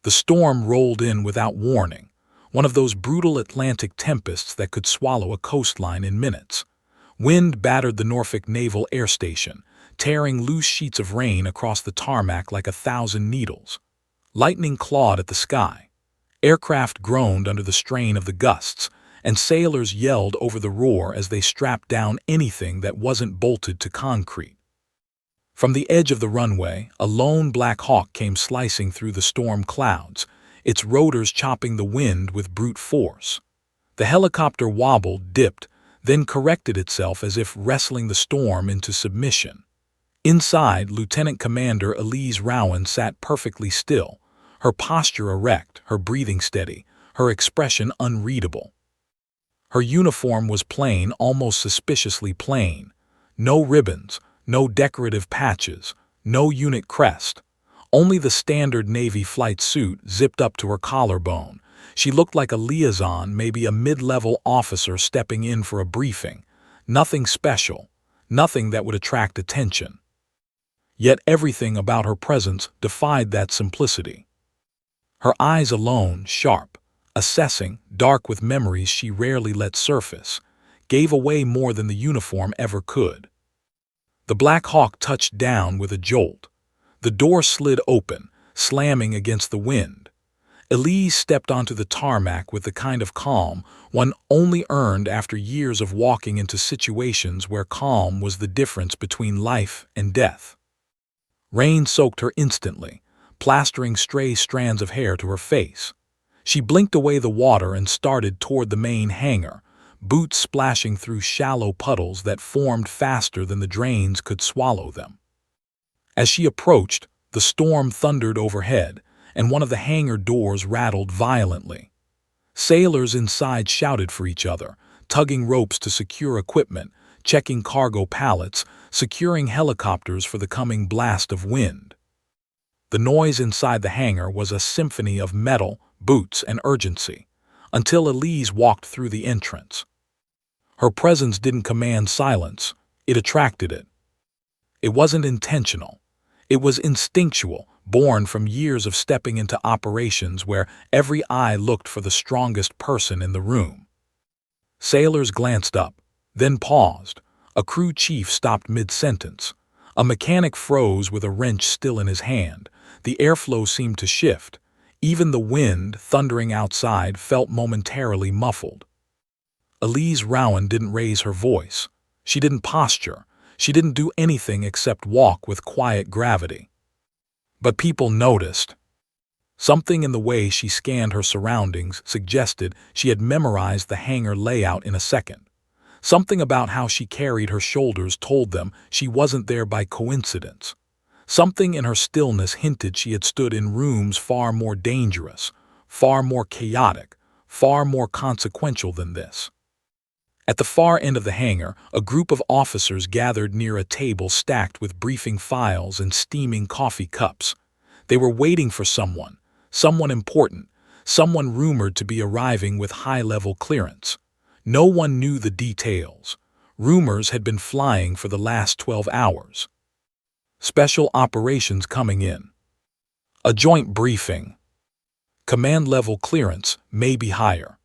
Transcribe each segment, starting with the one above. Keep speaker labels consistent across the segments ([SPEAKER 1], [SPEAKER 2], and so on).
[SPEAKER 1] The storm rolled in without warning, one of those brutal Atlantic tempests that could swallow a coastline in minutes. Wind battered the Norfolk Naval Air Station, tearing loose sheets of rain across the tarmac like 1,000 needles. Lightning clawed at the sky. Aircraft groaned under the strain of the gusts, and sailors yelled over the roar as they strapped down anything that wasn't bolted to concrete. From the edge of the runway, a lone Black Hawk came slicing through the storm clouds, its rotors chopping the wind with brute force. The helicopter wobbled, dipped, then corrected itself as if wrestling the storm into submission. Inside, Lieutenant Commander Elise Rowan sat perfectly still, her posture erect, her breathing steady, her expression unreadable. Her uniform was plain, almost suspiciously plain. No ribbons, no decorative patches, no unit crest. Only the standard Navy flight suit zipped up to her collarbone. She looked like a liaison, maybe a mid-level officer stepping in for a briefing. Nothing special, nothing that would attract attention. Yet everything about her presence defied that simplicity. Her eyes alone, sharp, assessing, dark with memories she rarely let surface, gave away more than the uniform ever could. The Black Hawk touched down with a jolt. The door slid open, slamming against the wind. Elise stepped onto the tarmac with the kind of calm one only earned after years of walking into situations where calm was the difference between life and death. Rain soaked her instantly, plastering stray strands of hair to her face. She blinked away the water and started toward the main hangar, boots splashing through shallow puddles that formed faster than the drains could swallow them. As she approached, the storm thundered overhead, and one of the hangar doors rattled violently. Sailors inside shouted for each other, tugging ropes to secure equipment, checking cargo pallets, securing helicopters for the coming blast of wind. The noise inside the hangar was a symphony of metal, boots, and urgency, until Elise walked through the entrance. Her presence didn't command silence, it attracted it. It wasn't intentional. It was instinctual, born from years of stepping into operations where every eye looked for the strongest person in the room. Sailors glanced up, then paused. A crew chief stopped mid-sentence. A mechanic froze with a wrench still in his hand. The airflow seemed to shift. Even the wind, thundering outside, felt momentarily muffled. Elise Rowan didn't raise her voice. She didn't posture. She didn't do anything except walk with quiet gravity. But people noticed. Something in the way she scanned her surroundings suggested she had memorized the hangar layout in a second. Something about how she carried her shoulders told them she wasn't there by coincidence. Something in her stillness hinted she had stood in rooms far more dangerous, far more chaotic, far more consequential than this. At the far end of the hangar, a group of officers gathered near a table stacked with briefing files and steaming coffee cups. They were waiting for someone important, someone rumored to be arriving with high-level clearance. No one knew the details. Rumors had been flying for the last 12 hours. Special operations coming in. A joint briefing. Command-level clearance, maybe higher.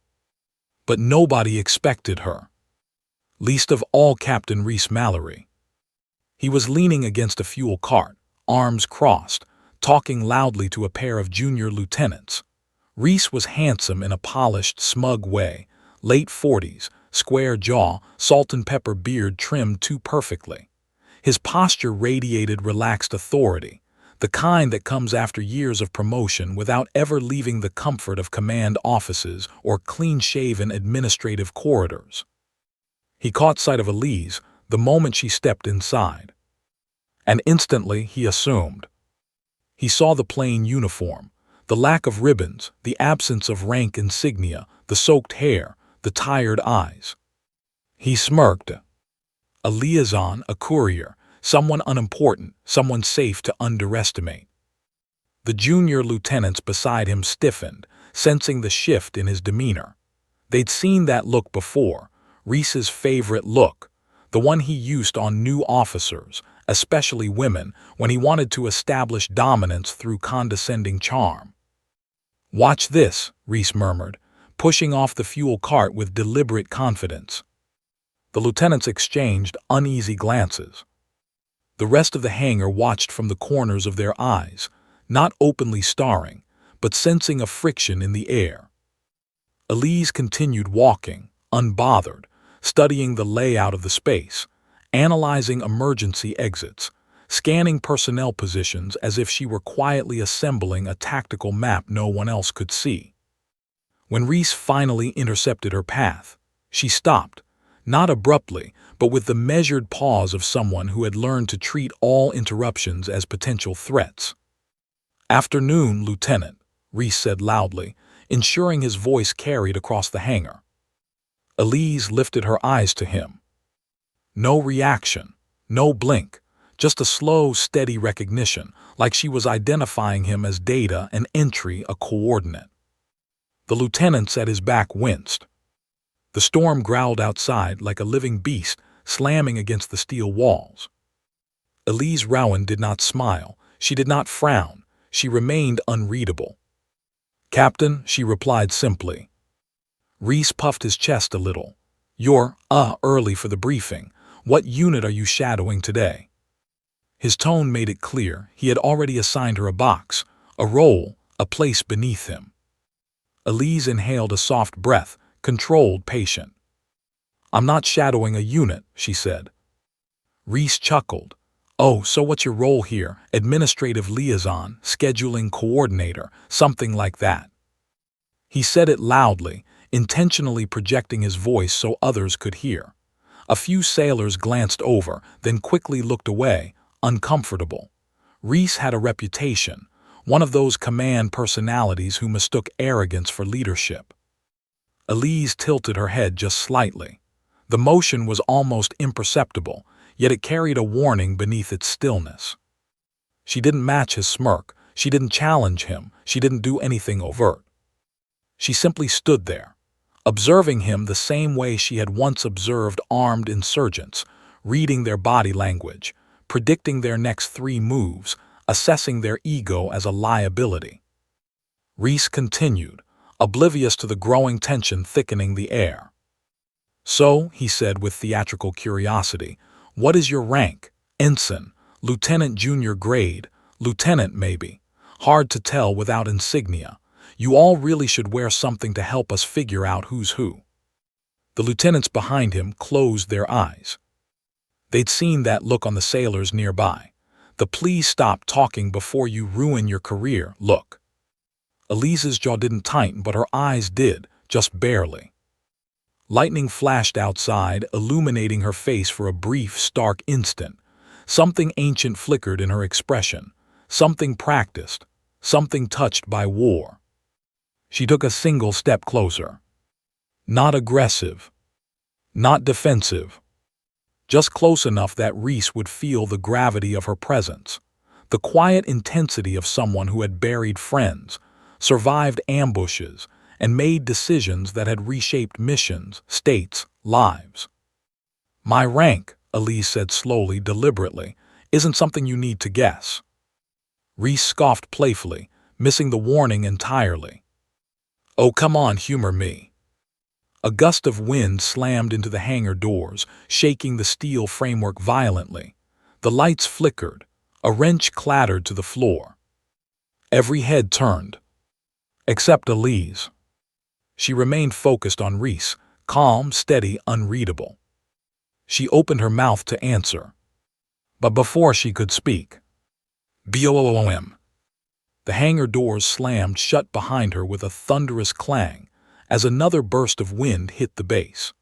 [SPEAKER 1] But nobody expected her. Least of all Captain Reese Mallory. He was leaning against a fuel cart, arms crossed, talking loudly to a pair of junior lieutenants. Reese was handsome in a polished, smug way, late 40s, square jaw, salt and pepper beard trimmed too perfectly. His posture radiated relaxed authority, the kind that comes after years of promotion without ever leaving the comfort of command offices or clean-shaven administrative corridors. He caught sight of Elise the moment she stepped inside. And instantly he assumed. He saw the plain uniform, the lack of ribbons, the absence of rank insignia, the soaked hair, the tired eyes. He smirked. A liaison, a courier, someone unimportant, someone safe to underestimate. The junior lieutenants beside him stiffened, sensing the shift in his demeanor. They'd seen that look before, Reese's favorite look, the one he used on new officers, especially women, when he wanted to establish dominance through condescending charm. "Watch this," Reese murmured, pushing off the fuel cart with deliberate confidence. The lieutenants exchanged uneasy glances. The rest of the hangar watched from the corners of their eyes, not openly starring, but sensing a friction in the air. Elise continued walking, unbothered, studying the layout of the space, analyzing emergency exits, scanning personnel positions as if she were quietly assembling a tactical map no one else could see. When Reese finally intercepted her path, she stopped, not abruptly, but with the measured pause of someone who had learned to treat all interruptions as potential threats. "Afternoon, Lieutenant," Reese said loudly, ensuring his voice carried across the hangar. Elise lifted her eyes to him. No reaction, no blink, just a slow, steady recognition, like she was identifying him as data, an entry, a coordinate. The lieutenants at his back winced. The storm growled outside like a living beast, slamming against the steel walls. Elise Rowan did not smile. She did not frown. She remained unreadable. "Captain," she replied simply. Reese puffed his chest a little. "You're, early for the briefing. What unit are you shadowing today?" His tone made it clear he had already assigned her a box, a role, a place beneath him. Elise inhaled a soft breath, controlled, patient. "I'm not shadowing a unit," she said. Reese chuckled. "Oh, so what's your role here? Administrative liaison, scheduling coordinator, something like that." He said it loudly, intentionally projecting his voice so others could hear. A few sailors glanced over, then quickly looked away, uncomfortable. Reese had a reputation, one of those command personalities who mistook arrogance for leadership. Elise tilted her head just slightly. The motion was almost imperceptible, yet it carried a warning beneath its stillness. She didn't match his smirk, she didn't challenge him, she didn't do anything overt. She simply stood there, observing him the same way she had once observed armed insurgents, reading their body language, predicting their next 3 moves, assessing their ego as a liability. Reese continued, oblivious to the growing tension thickening the air. "So," he said with theatrical curiosity, "what is your rank? Ensign, lieutenant junior grade, lieutenant maybe. Hard to tell without insignia. You all really should wear something to help us figure out who's who." The lieutenants behind him closed their eyes. They'd seen that look on the sailors nearby. The "please stop talking before you ruin your career" look. Elise's jaw didn't tighten, but her eyes did, just barely. Lightning flashed outside, illuminating her face for a brief, stark instant. Something ancient flickered in her expression, something practiced, something touched by war. She took a single step closer. Not aggressive, not defensive, just close enough that Reese would feel the gravity of her presence, the quiet intensity of someone who had buried friends, survived ambushes, and made decisions that had reshaped missions, states, lives. "My rank," Elise said slowly, deliberately, "isn't something you need to guess." Reese scoffed playfully, missing the warning entirely. "Oh, come on, humor me." A gust of wind slammed into the hangar doors, shaking the steel framework violently. The lights flickered. A wrench clattered to the floor. Every head turned. Except Elise. She remained focused on Reese, calm, steady, unreadable. She opened her mouth to answer. But before she could speak, BOOM. The hangar doors slammed shut behind her with a thunderous clang as another burst of wind hit the base.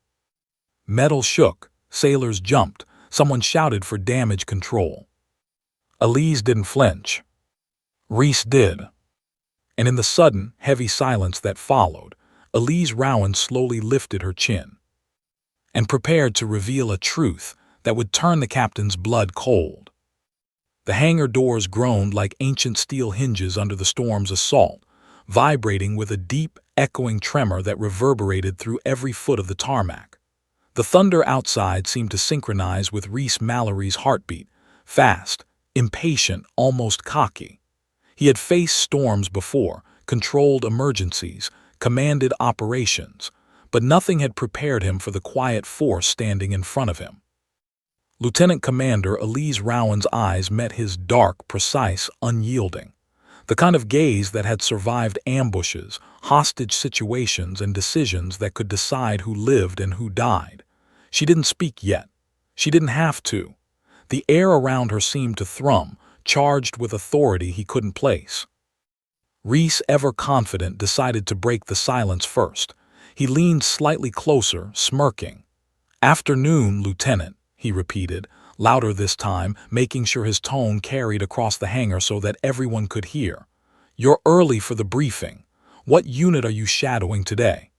[SPEAKER 1] Metal shook, sailors jumped, someone shouted for damage control. Elise didn't flinch. Reese did. And in the sudden, heavy silence that followed, Elise Rowan slowly lifted her chin and prepared to reveal a truth that would turn the captain's blood cold. The hangar doors groaned like ancient steel hinges under the storm's assault, vibrating with a deep, echoing tremor that reverberated through every foot of the tarmac. The thunder outside seemed to synchronize with Reese Mallory's heartbeat, fast, impatient, almost cocky. He had faced storms before, controlled emergencies, commanded operations, but nothing had prepared him for the quiet force standing in front of him. Lieutenant Commander Elise Rowan's eyes met his dark, precise, unyielding. The kind of gaze that had survived ambushes, hostage situations, and decisions that could decide who lived and who died. She didn't speak yet. She didn't have to. The air around her seemed to thrum, charged with authority he couldn't place. Reese, ever confident, decided to break the silence first. He leaned slightly closer, smirking. "Afternoon, Lieutenant," he repeated, louder this time, making sure his tone carried across the hangar so that everyone could hear. "You're early for the briefing. What unit are you shadowing today?"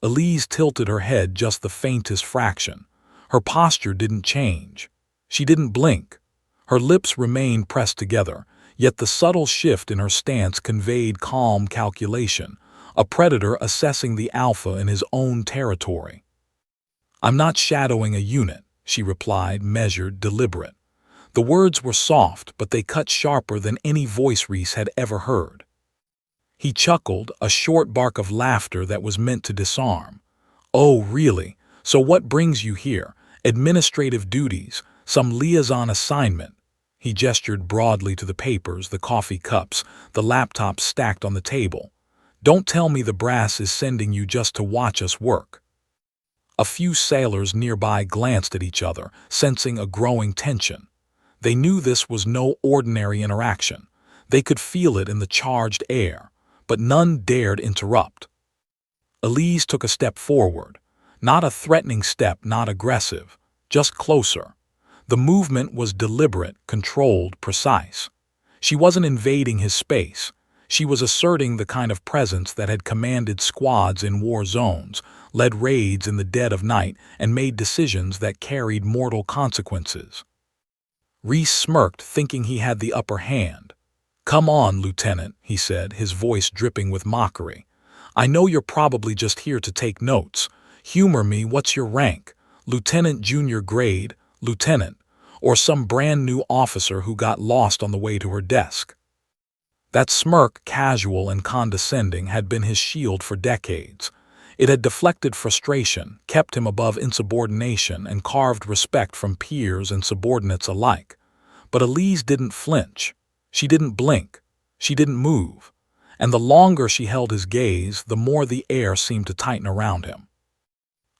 [SPEAKER 1] Elise tilted her head just the faintest fraction. Her posture didn't change. She didn't blink. Her lips remained pressed together, yet the subtle shift in her stance conveyed calm calculation, a predator assessing the alpha in his own territory. "I'm not shadowing a unit," she replied, measured, deliberate. The words were soft, but they cut sharper than any voice Reese had ever heard. He chuckled, a short bark of laughter that was meant to disarm. "Oh, really? So what brings you here? Administrative duties? Some liaison assignment?" He gestured broadly to the papers, the coffee cups, the laptops stacked on the table. "Don't tell me the brass is sending you just to watch us work." A few sailors nearby glanced at each other, sensing a growing tension. They knew this was no ordinary interaction. They could feel it in the charged air, but none dared interrupt. Elise took a step forward. Not a threatening step, not aggressive, just closer. The movement was deliberate, controlled, precise. She wasn't invading his space. She was asserting the kind of presence that had commanded squads in war zones, led raids in the dead of night, and made decisions that carried mortal consequences. Reese smirked, thinking he had the upper hand. "Come on, Lieutenant," he said, his voice dripping with mockery. "I know you're probably just here to take notes. Humor me, what's your rank? Lieutenant junior grade, lieutenant, or some brand new officer who got lost on the way to her desk?" That smirk, casual and condescending, had been his shield for decades. It had deflected frustration, kept him above insubordination, and carved respect from peers and subordinates alike. But Elise didn't flinch. She didn't blink. She didn't move. And the longer she held his gaze, the more the air seemed to tighten around him.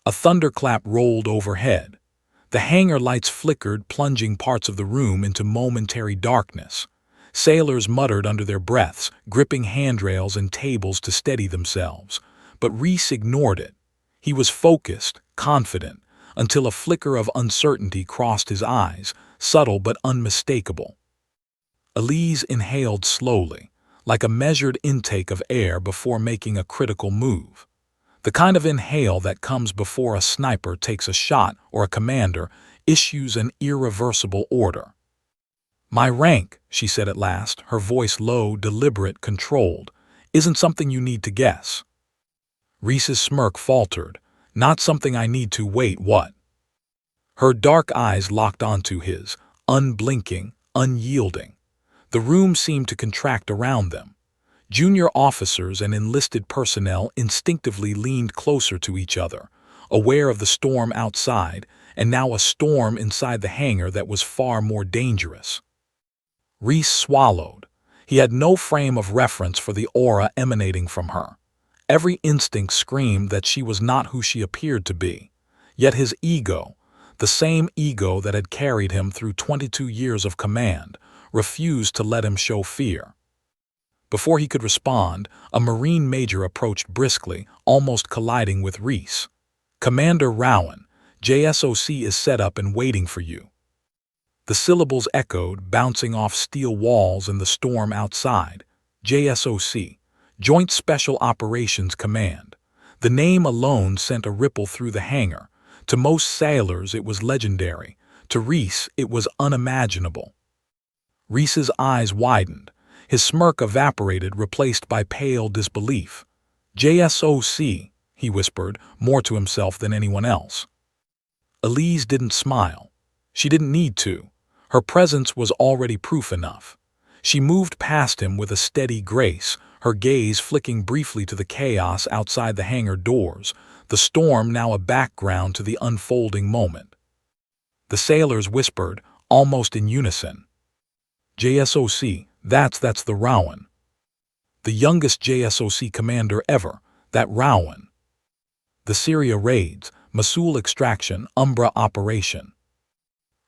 [SPEAKER 1] A thunderclap rolled overhead. The hangar lights flickered, plunging parts of the room into momentary darkness. Sailors muttered under their breaths, gripping handrails and tables to steady themselves. But Reese ignored it. He was focused, confident, until a flicker of uncertainty crossed his eyes, subtle but unmistakable. Elise inhaled slowly, like a measured intake of air before making a critical move. The kind of inhale that comes before a sniper takes a shot or a commander issues an irreversible order. "My rank," she said at last, her voice low, deliberate, controlled, "isn't something you need to guess." Reese's smirk faltered. "Not something I need to wait, what?" Her dark eyes locked onto his, unblinking, unyielding. The room seemed to contract around them. Junior officers and enlisted personnel instinctively leaned closer to each other, aware of the storm outside, and now a storm inside the hangar that was far more dangerous. Reese swallowed. He had no frame of reference for the aura emanating from her. Every instinct screamed that she was not who she appeared to be. Yet his ego, the same ego that had carried him through 22 years of command, refused to let him show fear. Before he could respond, a Marine major approached briskly, almost colliding with Reese. "Commander Rowan, JSOC is set up and waiting for you." The syllables echoed, bouncing off steel walls in the storm outside. JSOC, Joint Special Operations Command. The name alone sent a ripple through the hangar. To most sailors it was legendary. To Reese it was unimaginable. Reese's eyes widened. His smirk evaporated, replaced by pale disbelief. "JSOC," he whispered, more to himself than anyone else. Elise didn't smile. She didn't need to. Her presence was already proof enough. She moved past him with a steady grace, her gaze flicking briefly to the chaos outside the hangar doors, the storm now a background to the unfolding moment. The sailors whispered, almost in unison. JSOC, that's the Rowan. The youngest JSOC commander ever, that Rowan. The Syria raids, Mosul extraction, Umbra operation.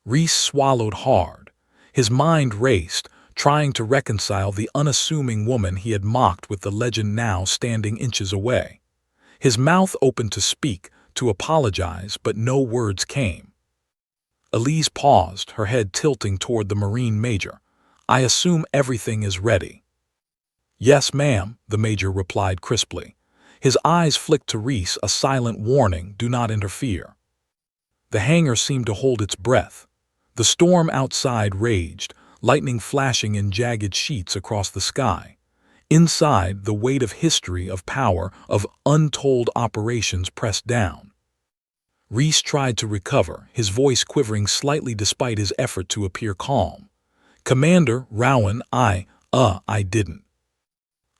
[SPEAKER 1] Reese swallowed hard. His mind raced, trying to reconcile the unassuming woman he had mocked with the legend now standing inches away. His mouth opened to speak, to apologize, but no words came. Elise paused, her head tilting toward the Marine Major. "I assume everything is ready." "Yes, ma'am," the Major replied crisply. His eyes flicked to Reese, a silent warning, do not interfere. The hangar seemed to hold its breath. The storm outside raged, lightning flashing in jagged sheets across the sky. Inside, the weight of history, of power, of untold operations pressed down. Reese tried to recover, his voice quivering slightly despite his effort to appear calm. "Commander Rowan, I didn't."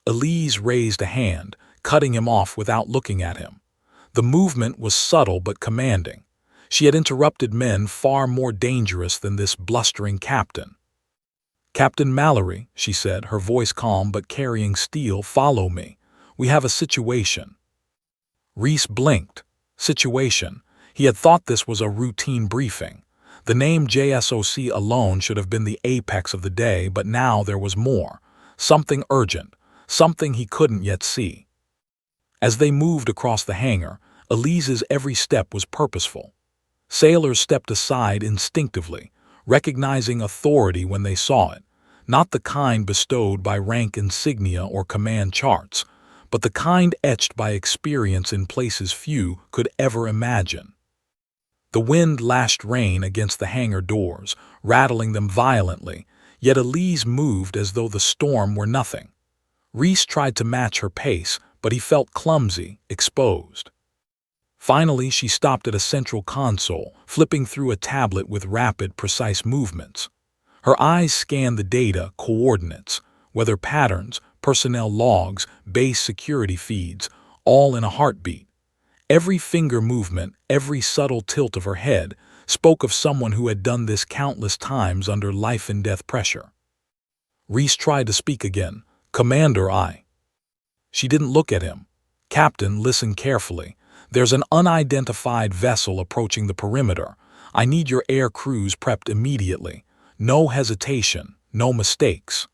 [SPEAKER 1] Elise raised a hand, cutting him off without looking at him. The movement was subtle but commanding. She had interrupted men far more dangerous than this blustering captain. "Captain Mallory," she said, her voice calm but carrying steel, "follow me. We have a situation." Reese blinked. Situation. He had thought this was a routine briefing. The name JSOC alone should have been the apex of the day, but now there was more. Something urgent. Something he couldn't yet see. As they moved across the hangar, Elise's every step was purposeful. Sailors stepped aside instinctively, recognizing authority when they saw it, not the kind bestowed by rank insignia or command charts, but the kind etched by experience in places few could ever imagine. The wind lashed rain against the hangar doors, rattling them violently, yet Elise moved as though the storm were nothing. Reese tried to match her pace, but he felt clumsy, exposed. Finally, she stopped at a central console, flipping through a tablet with rapid, precise movements. Her eyes scanned the data, coordinates, weather patterns, personnel logs, base security feeds, all in a heartbeat. Every finger movement, every subtle tilt of her head, spoke of someone who had done this countless times under life-and-death pressure. Reese tried to speak again. "Commander, I." She didn't look at him. "Captain, listen carefully. There's an unidentified vessel approaching the perimeter. I need your air crews prepped immediately. No hesitation, no mistakes."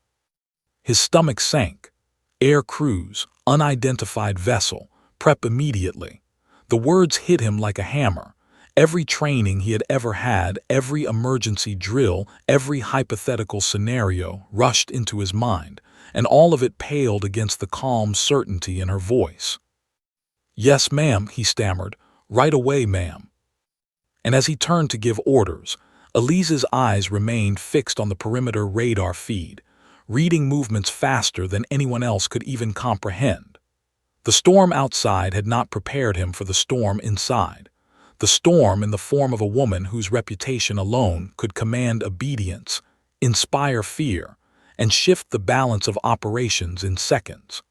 [SPEAKER 1] His stomach sank. Air crews, unidentified vessel, prep immediately. The words hit him like a hammer. Every training he had ever had, every emergency drill, every hypothetical scenario rushed into his mind, and all of it paled against the calm certainty in her voice. "Yes, ma'am," he stammered. "Right away, ma'am." And as he turned to give orders, Elise's eyes remained fixed on the perimeter radar feed, reading movements faster than anyone else could even comprehend. The storm outside had not prepared him for the storm inside. The storm in the form of a woman whose reputation alone could command obedience, inspire fear, and shift the balance of operations in seconds.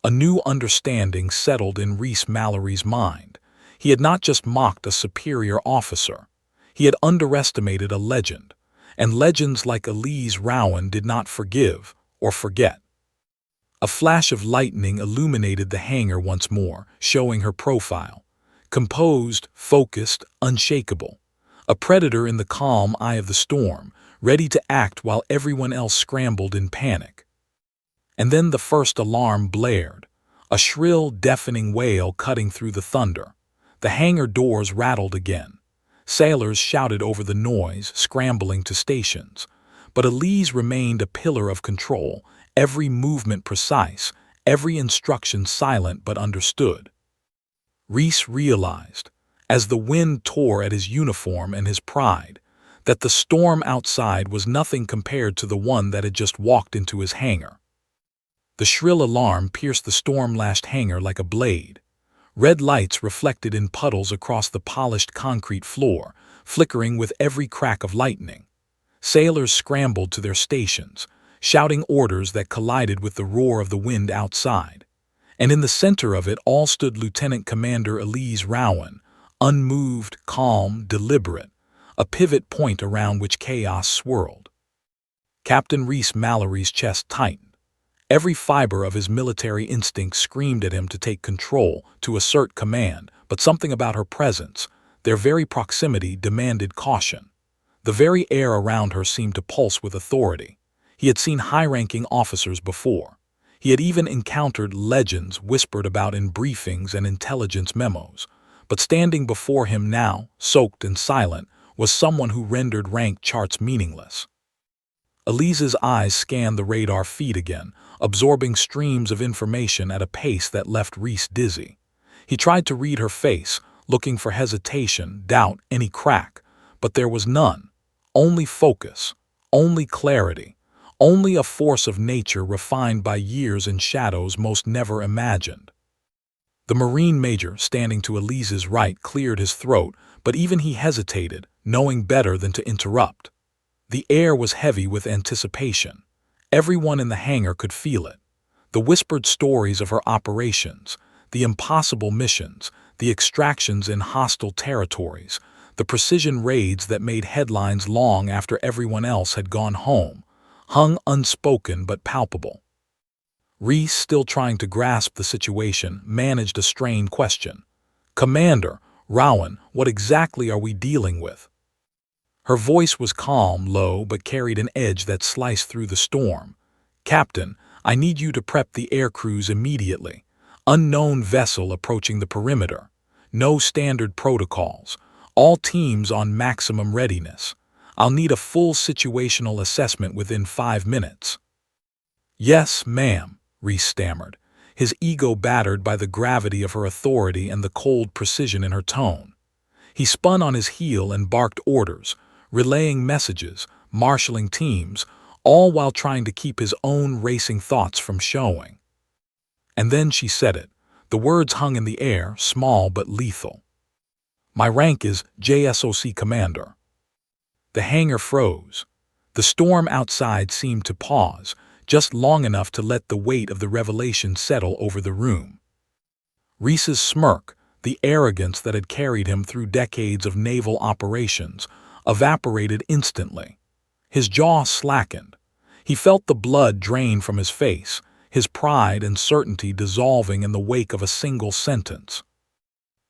[SPEAKER 1] A new understanding settled in Reese Mallory's mind. He had not just mocked a superior officer. He had underestimated a legend, and legends like Elise Rowan did not forgive or forget. A flash of lightning illuminated the hangar once more, showing her profile. Composed, focused, unshakable. A predator in the calm eye of the storm, ready to act while everyone else scrambled in panic. And then the first alarm blared, a shrill, deafening wail cutting through the thunder. The hangar doors rattled again. Sailors shouted over the noise, scrambling to stations. But Elise remained a pillar of control, every movement precise, every instruction silent but understood. Reese realized, as the wind tore at his uniform and his pride, that the storm outside was nothing compared to the one that had just walked into his hangar. The shrill alarm pierced the storm-lashed hangar like a blade. Red lights reflected in puddles across the polished concrete floor, flickering with every crack of lightning. Sailors scrambled to their stations, shouting orders that collided with the roar of the wind outside. And in the center of it all stood Lieutenant Commander Elise Rowan, unmoved, calm, deliberate, a pivot point around which chaos swirled. Captain Reese Mallory's chest tightened. Every fiber of his military instinct screamed at him to take control, to assert command, but something about her presence, their very proximity, demanded caution. The very air around her seemed to pulse with authority. He had seen high-ranking officers before. He had even encountered legends whispered about in briefings and intelligence memos. But standing before him now, soaked and silent, was someone who rendered rank charts meaningless. Elise's eyes scanned the radar feed again, absorbing streams of information at a pace that left Reese dizzy. He tried to read her face, looking for hesitation, doubt, any crack, but there was none. Only focus, only clarity, only a force of nature refined by years in shadows most never imagined. The Marine Major, standing to Elise's right, cleared his throat, but even he hesitated, knowing better than to interrupt. The air was heavy with anticipation. Everyone in the hangar could feel it. The whispered stories of her operations, the impossible missions, the extractions in hostile territories, the precision raids that made headlines long after everyone else had gone home, hung unspoken but palpable. Reese, still trying to grasp the situation, managed a strained question. "Commander, Rowan, what exactly are we dealing with?" Her voice was calm, low, but carried an edge that sliced through the storm. "Captain, I need you to prep the air crews immediately. Unknown vessel approaching the perimeter. No standard protocols. All teams on maximum readiness. I'll need a full situational assessment within 5 minutes." "Yes, ma'am," Reese stammered, his ego battered by the gravity of her authority and the cold precision in her tone. He spun on his heel and barked orders, relaying messages, marshalling teams, all while trying to keep his own racing thoughts from showing. And then she said it. The words hung in the air, small but lethal. "My rank is JSOC Commander." The hangar froze. The storm outside seemed to pause, just long enough to let the weight of the revelation settle over the room. Reese's smirk, the arrogance that had carried him through decades of naval operations, evaporated instantly. His jaw slackened. He felt the blood drain from his face, his pride and certainty dissolving in the wake of a single sentence.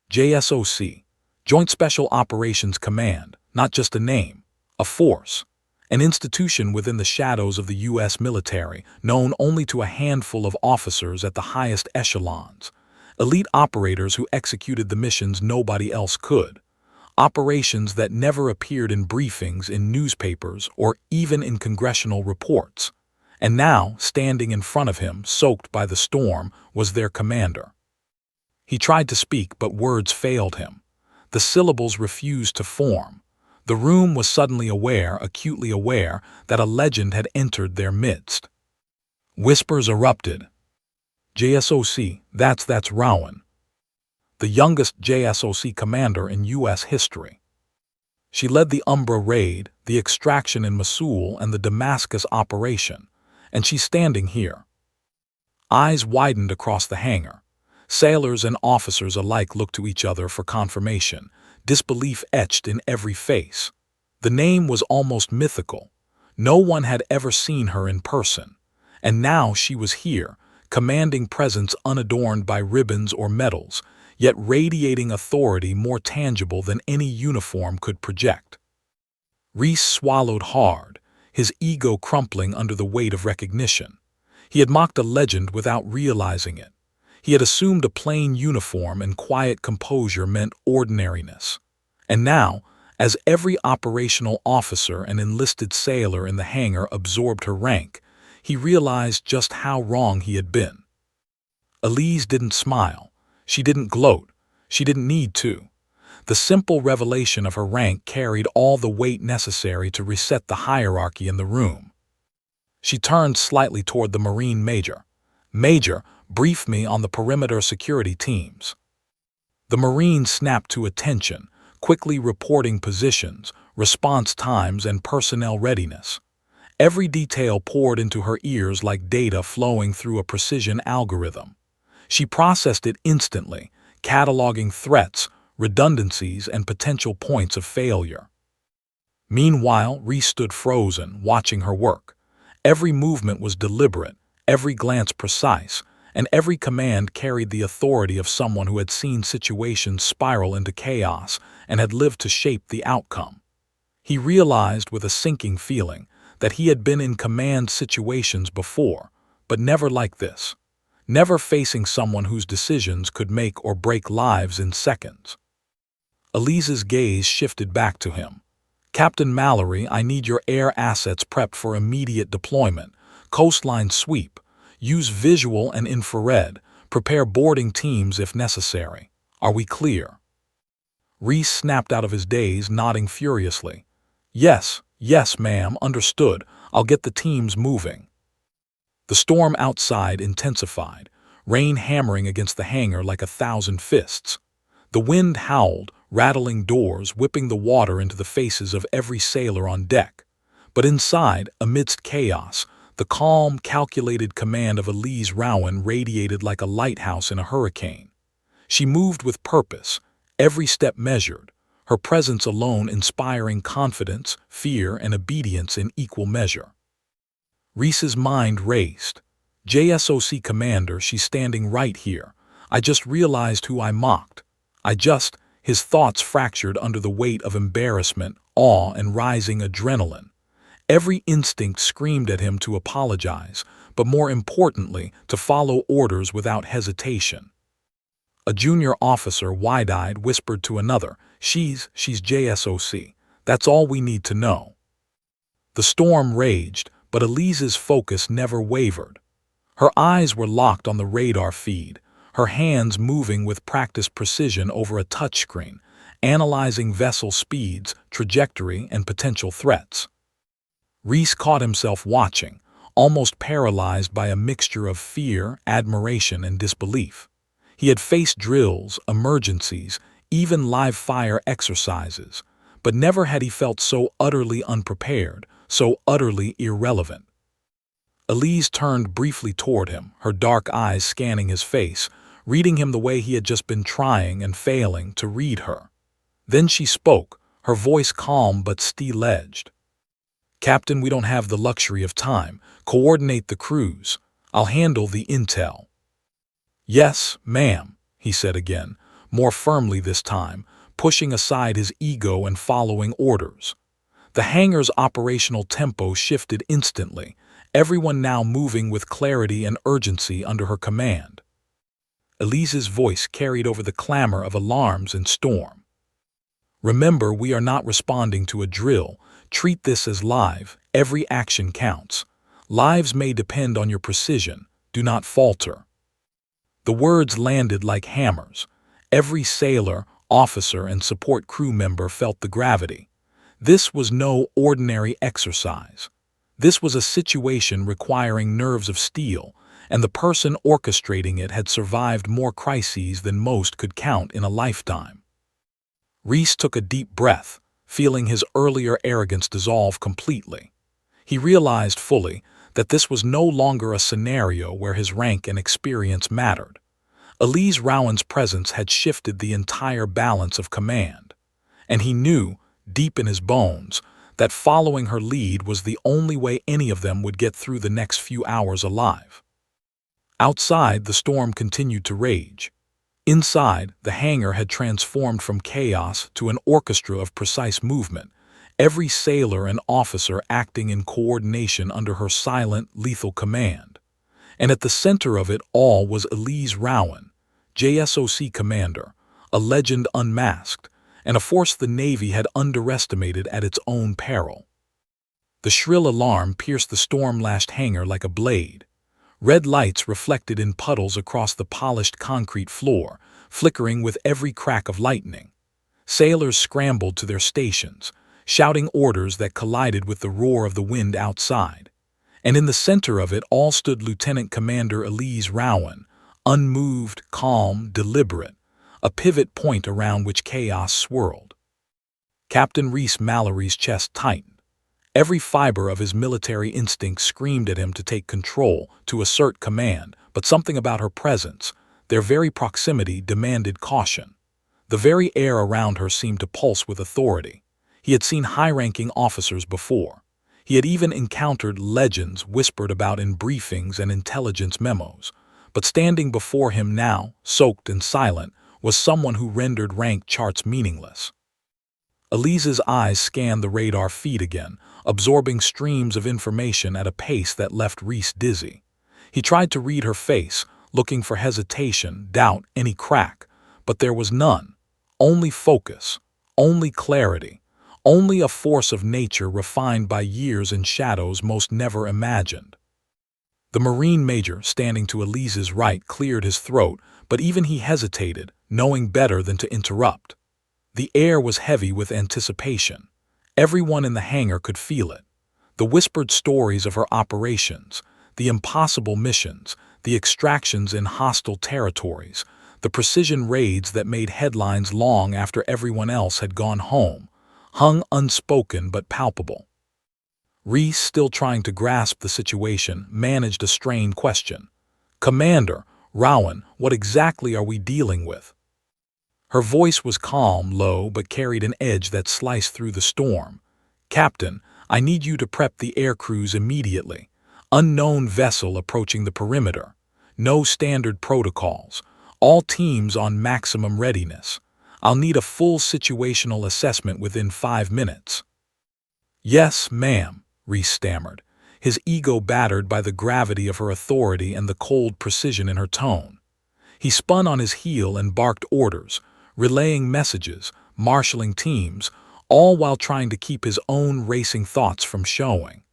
[SPEAKER 1] JSOC, Joint Special Operations Command, not just a name, a force, an institution within the shadows of the U.S. military, known only to a handful of officers at the highest echelons, elite operators who executed the missions nobody else could. Operations that never appeared in briefings, in newspapers, or even in congressional reports. And now, standing in front of him, soaked by the storm, was their commander. He tried to speak, but words failed him. The syllables refused to form. The room was suddenly aware, acutely aware, that a legend had entered their midst. Whispers erupted. "JSOC, that's Rowan. The youngest JSOC commander in U.S. history. She led the Umbra raid, the extraction in Mosul, and the Damascus operation, and she's standing here." Eyes widened across the hangar. Sailors and officers alike looked to each other for confirmation, disbelief etched in every face. The name was almost mythical. No one had ever seen her in person, and now she was here, commanding presence unadorned by ribbons or medals, yet radiating authority more tangible than any uniform could project. Reese swallowed hard, his ego crumpling under the weight of recognition. He had mocked a legend without realizing it. He had assumed a plain uniform and quiet composure meant ordinariness. And now, as every operational officer and enlisted sailor in the hangar absorbed her rank, he realized just how wrong he had been. Elise didn't smile. She didn't gloat. She didn't need to. The simple revelation of her rank carried all the weight necessary to reset the hierarchy in the room. She turned slightly toward the Marine Major. "Major, brief me on the perimeter security teams." The Marine snapped to attention, quickly reporting positions, response times, and personnel readiness. Every detail poured into her ears like data flowing through a precision algorithm. She processed it instantly, cataloging threats, redundancies, and potential points of failure. Meanwhile, Reese stood frozen, watching her work. Every movement was deliberate, every glance precise, and every command carried the authority of someone who had seen situations spiral into chaos and had lived to shape the outcome. He realized with a sinking feeling that he had been in command situations before, but never like this. Never facing someone whose decisions could make or break lives in seconds. Elise's gaze shifted back to him. "Captain Mallory, I need your air assets prepped for immediate deployment. Coastline sweep. Use visual and infrared. Prepare boarding teams if necessary. Are we clear?" Reese snapped out of his daze, nodding furiously. Yes, ma'am, understood. I'll get the teams moving." The storm outside intensified, rain hammering against the hangar like 1,000 fists. The wind howled, rattling doors, whipping the water into the faces of every sailor on deck. But inside, amidst chaos, the calm, calculated command of Elise Rowan radiated like a lighthouse in a hurricane. She moved with purpose, every step measured, her presence alone inspiring confidence, fear, and obedience in equal measure. Reese's mind raced. JSOC commander, she's standing right here. I just realized who I mocked. His thoughts fractured under the weight of embarrassment, awe, and rising adrenaline. Every instinct screamed at him to apologize, but more importantly, to follow orders without hesitation. A junior officer, wide-eyed, whispered to another, She's JSOC. That's all we need to know." The storm raged, but Elise's focus never wavered. Her eyes were locked on the radar feed, her hands moving with practiced precision over a touchscreen, analyzing vessel speeds, trajectory, and potential threats. Reese caught himself watching, almost paralyzed by a mixture of fear, admiration, and disbelief. He had faced drills, emergencies, even live fire exercises, but never had he felt so utterly unprepared, so utterly irrelevant. Elise turned briefly toward him, her dark eyes scanning his face, reading him the way he had just been trying and failing to read her. Then she spoke, her voice calm but steel-edged. "Captain, we don't have the luxury of time. Coordinate the crews. I'll handle the intel." "Yes, ma'am," he said again, more firmly this time, pushing aside his ego and following orders. The hangar's operational tempo shifted instantly, everyone now moving with clarity and urgency under her command. Elise's voice carried over the clamor of alarms and storm. "Remember, we are not responding to a drill. Treat this as live. Every action counts. Lives may depend on your precision. Do not falter." The words landed like hammers. Every sailor, officer, and support crew member felt the gravity. This was no ordinary exercise. This was a situation requiring nerves of steel, and the person orchestrating it had survived more crises than most could count in a lifetime. Reese took a deep breath, feeling his earlier arrogance dissolve completely. He realized fully that this was no longer a scenario where his rank and experience mattered. Elise Rowan's presence had shifted the entire balance of command, and he knew, deep in his bones, that following her lead was the only way any of them would get through the next few hours alive. Outside, the storm continued to rage. Inside, the hangar had transformed from chaos to an orchestra of precise movement, every sailor and officer acting in coordination under her silent, lethal command. And at the center of it all was Elise Rowan, JSOC commander, a legend unmasked, and a force the Navy had underestimated at its own peril. The shrill alarm pierced the storm-lashed hangar like a blade. Red lights reflected in puddles across the polished concrete floor, flickering with every crack of lightning. Sailors scrambled to their stations, shouting orders that collided with the roar of the wind outside. And in the center of it all stood Lieutenant Commander Elise Rowan, unmoved, calm, deliberate, a pivot point around which chaos swirled. Captain Reese Mallory's chest tightened. Every fiber of his military instinct screamed at him to take control, to assert command, but something about her presence, their very proximity, demanded caution. The very air around her seemed to pulse with authority. He had seen high-ranking officers before. He had even encountered legends whispered about in briefings and intelligence memos. But standing before him now, soaked and silent, was someone who rendered rank charts meaningless. Elise's eyes scanned the radar feed again, absorbing streams of information at a pace that left Reese dizzy. He tried to read her face, looking for hesitation, doubt, any crack, but there was none. Only focus, only clarity, only a force of nature refined by years in shadows most never imagined. The Marine major, standing to Elise's right, cleared his throat, but even he hesitated, knowing better than to interrupt. The air was heavy with anticipation. Everyone in the hangar could feel it. The whispered stories of her operations, the impossible missions, the extractions in hostile territories, the precision raids that made headlines long after everyone else had gone home, hung unspoken but palpable. Reese, still trying to grasp the situation, managed a strained question. "Commander, Rowan, what exactly are we dealing with?" Her voice was calm, low, but carried an edge that sliced through the storm. "Captain, I need you to prep the air crews immediately. Unknown vessel approaching the perimeter. No standard protocols. All teams on maximum readiness. I'll need a full situational assessment within 5 minutes." "Yes, ma'am," Reese stammered, his ego battered by the gravity of her authority and the cold precision in her tone. He spun on his heel and barked orders, relaying messages, marshalling teams, all while trying to keep his own racing thoughts from showing.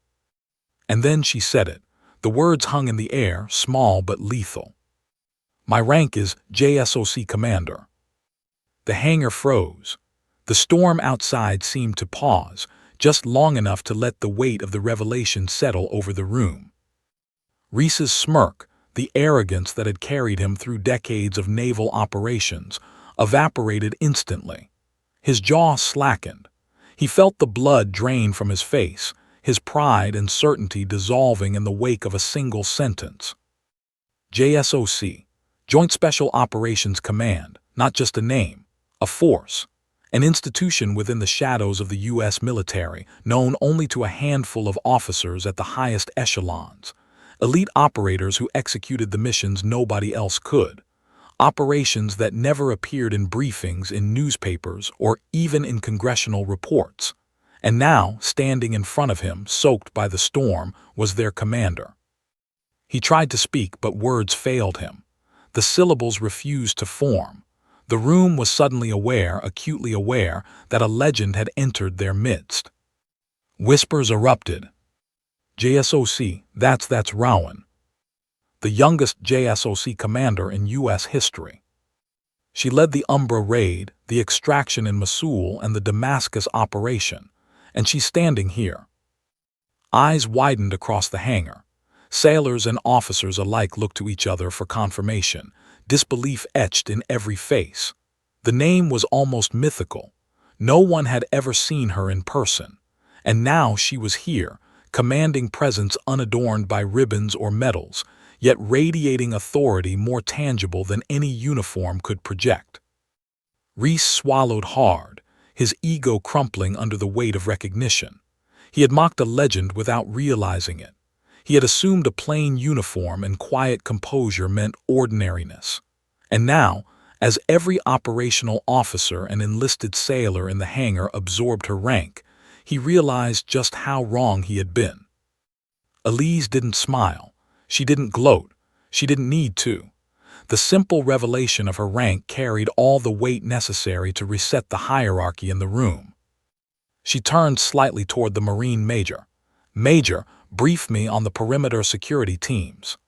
[SPEAKER 1] And then she said it. The words hung in the air, small but lethal. "My rank is JSOC Commander." The hangar froze. The storm outside seemed to pause, just long enough to let the weight of the revelation settle over the room. Reese's smirk, the arrogance that had carried him through decades of naval operations, evaporated instantly. His jaw slackened. He felt the blood drain from his face, his pride and certainty dissolving in the wake of a single sentence. JSOC, Joint Special Operations Command, not just a name, a force, an institution within the shadows of the U.S. military, known only to a handful of officers at the highest echelons, elite operators who executed the missions nobody else could. Operations that never appeared in briefings in newspapers or even in congressional reports. And now, standing in front of him, soaked by the storm, was their commander. He tried to speak, but words failed him. The syllables refused to form. The room was suddenly aware, acutely aware, that a legend had entered their midst. Whispers erupted. JSOC, that's Rowan. The youngest JSOC commander in U.S. history. She led the Umbra raid, the extraction in Mosul, and the Damascus operation, and she's standing here. Eyes widened across the hangar. Sailors and officers alike looked to each other for confirmation, disbelief etched in every face. The name was almost mythical. No one had ever seen her in person, and now she was here, commanding presence unadorned by ribbons or medals, yet radiating authority more tangible than any uniform could project. Reese swallowed hard, his ego crumpling under the weight of recognition. He had mocked a legend without realizing it. He had assumed a plain uniform and quiet composure meant ordinariness. And now, as every operational officer and enlisted sailor in the hangar absorbed her rank, he realized just how wrong he had been. Elise didn't smile. She didn't gloat. She didn't need to. The simple revelation of her rank carried all the weight necessary to reset the hierarchy in the room. She turned slightly toward the Marine major. "Major, brief me on the perimeter security teams."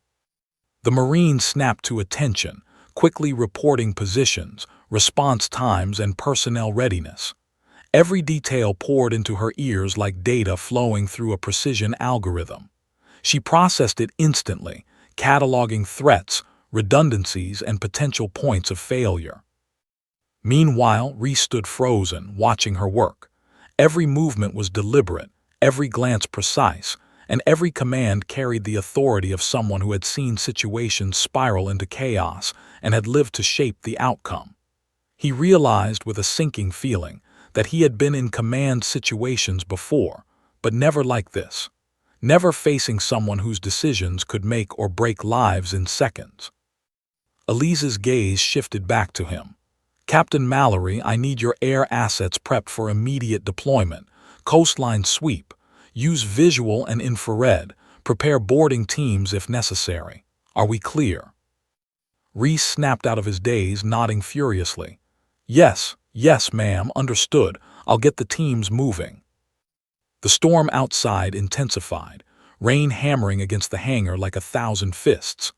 [SPEAKER 1] The Marine snapped to attention, quickly reporting positions, response times, and personnel readiness. Every detail poured into her ears like data flowing through a precision algorithm. She processed it instantly, cataloging threats, redundancies, and potential points of failure. Meanwhile, Reese stood frozen, watching her work. Every movement was deliberate, every glance precise, and every command carried the authority of someone who had seen situations spiral into chaos and had lived to shape the outcome. He realized with a sinking feeling that he had been in command situations before, but never like this. Never facing someone whose decisions could make or break lives in seconds. Elise's gaze shifted back to him. "Captain Mallory, I need your air assets prepped for immediate deployment. Coastline sweep. Use visual and infrared. Prepare boarding teams if necessary. Are we clear?" Reese snapped out of his daze, nodding furiously. Yes, ma'am, understood. I'll get the teams moving." The storm outside intensified, rain hammering against the hangar like 1,000 fists.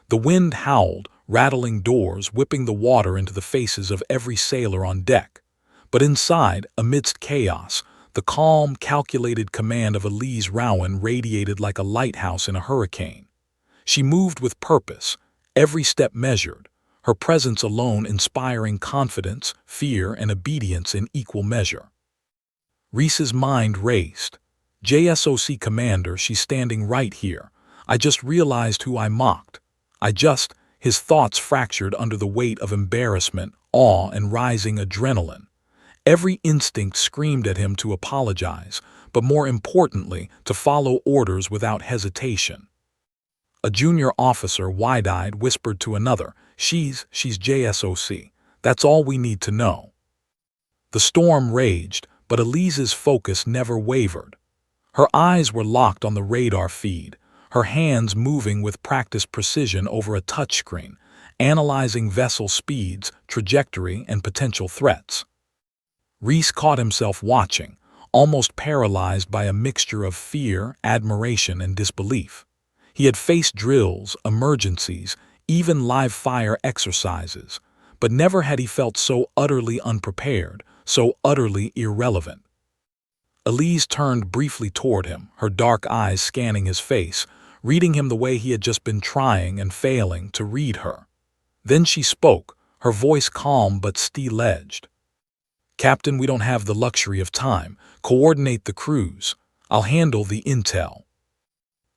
[SPEAKER 1] The wind howled, rattling doors, whipping the water into the faces of every sailor on deck. But inside, amidst chaos, the calm, calculated command of Elise Rowan radiated like a lighthouse in a hurricane. She moved with purpose, every step measured, her presence alone inspiring confidence, fear, and obedience in equal measure. Reese's mind raced. "JSOC Commander, she's standing right here. I just realized who I mocked. His thoughts fractured under the weight of embarrassment, awe, and rising adrenaline. Every instinct screamed at him to apologize, but more importantly, to follow orders without hesitation. A junior officer, wide-eyed, whispered to another, She's JSOC. That's all we need to know." The storm raged, but Elise's focus never wavered. Her eyes were locked on the radar feed, her hands moving with practiced precision over a touchscreen, analyzing vessel speeds, trajectory, and potential threats. Reese caught himself watching, almost paralyzed by a mixture of fear, admiration, and disbelief. He had faced drills, emergencies, even live fire exercises, but never had he felt so utterly unprepared, so utterly irrelevant. Elise turned briefly toward him, her dark eyes scanning his face, reading him the way he had just been trying and failing to read her. Then she spoke, her voice calm but steel-edged. "Captain, we don't have the luxury of time. Coordinate the crews. I'll handle the intel."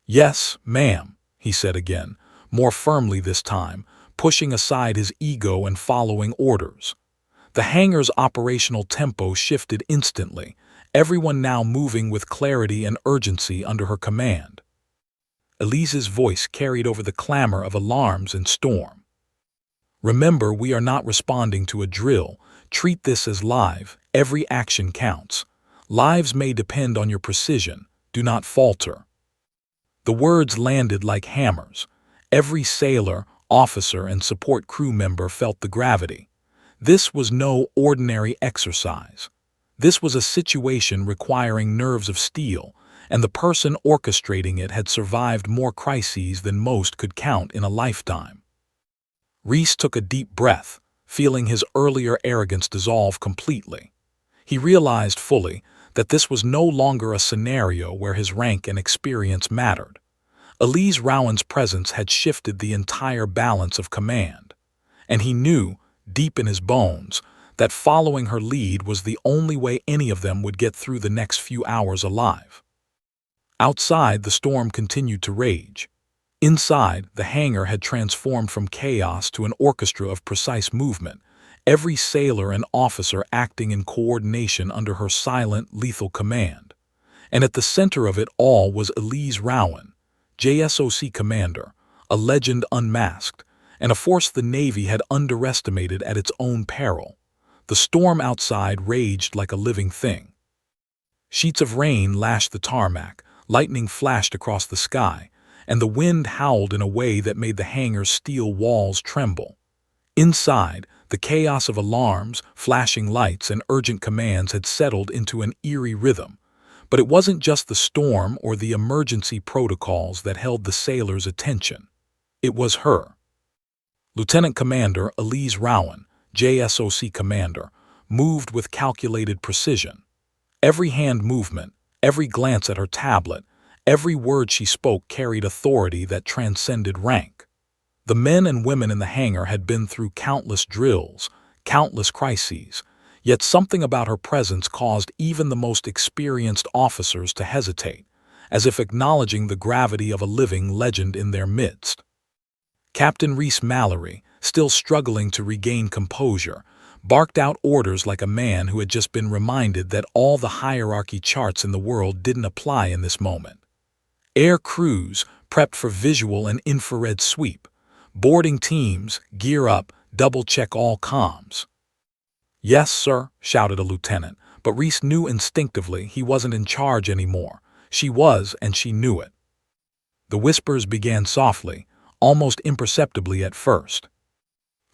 [SPEAKER 1] "Yes, ma'am," he said again, more firmly this time, pushing aside his ego and following orders. The hangar's operational tempo shifted instantly, everyone now moving with clarity and urgency under her command. Elise's voice carried over the clamor of alarms and storm. "Remember, we are not responding to a drill. Treat this as live. Every action counts. Lives may depend on your precision. Do not falter." The words landed like hammers. Every sailor, officer, and support crew member felt the gravity. This was no ordinary exercise. This was a situation requiring nerves of steel, and the person orchestrating it had survived more crises than most could count in a lifetime. Reese took a deep breath, feeling his earlier arrogance dissolve completely. He realized fully that this was no longer a scenario where his rank and experience mattered. Elise Rowan's presence had shifted the entire balance of command, and he knew, deep in his bones, that following her lead was the only way any of them would get through the next few hours alive. Outside, the storm continued to rage. Inside, the hangar had transformed from chaos to an orchestra of precise movement, every sailor and officer acting in coordination under her silent, lethal command. And at the center of it all was Elise Rowan, JSOC Commander, a legend unmasked, and a force the Navy had underestimated at its own peril. The storm outside raged like a living thing. Sheets of rain lashed the tarmac, lightning flashed across the sky, and the wind howled in a way that made the hangar's steel walls tremble. Inside, the chaos of alarms, flashing lights, and urgent commands had settled into an eerie rhythm. But it wasn't just the storm or the emergency protocols that held the sailors' attention. It was her. Lieutenant Commander Elise Rowan, JSOC Commander, moved with calculated precision. Every hand movement, every glance at her tablet, every word she spoke carried authority that transcended rank. The men and women in the hangar had been through countless drills, countless crises, Yet something about her presence caused even the most experienced officers to hesitate, as if acknowledging the gravity of a living legend in their midst. Captain Reese Mallory, still struggling to regain composure, barked out orders like a man who had just been reminded that all the hierarchy charts in the world didn't apply in this moment. Air crews prepped for visual and infrared sweep. Boarding teams gear up, double-check all comms. "Yes, sir," shouted a lieutenant, but Reese knew instinctively he wasn't in charge anymore. She was, and she knew it. The whispers began softly, almost imperceptibly at first.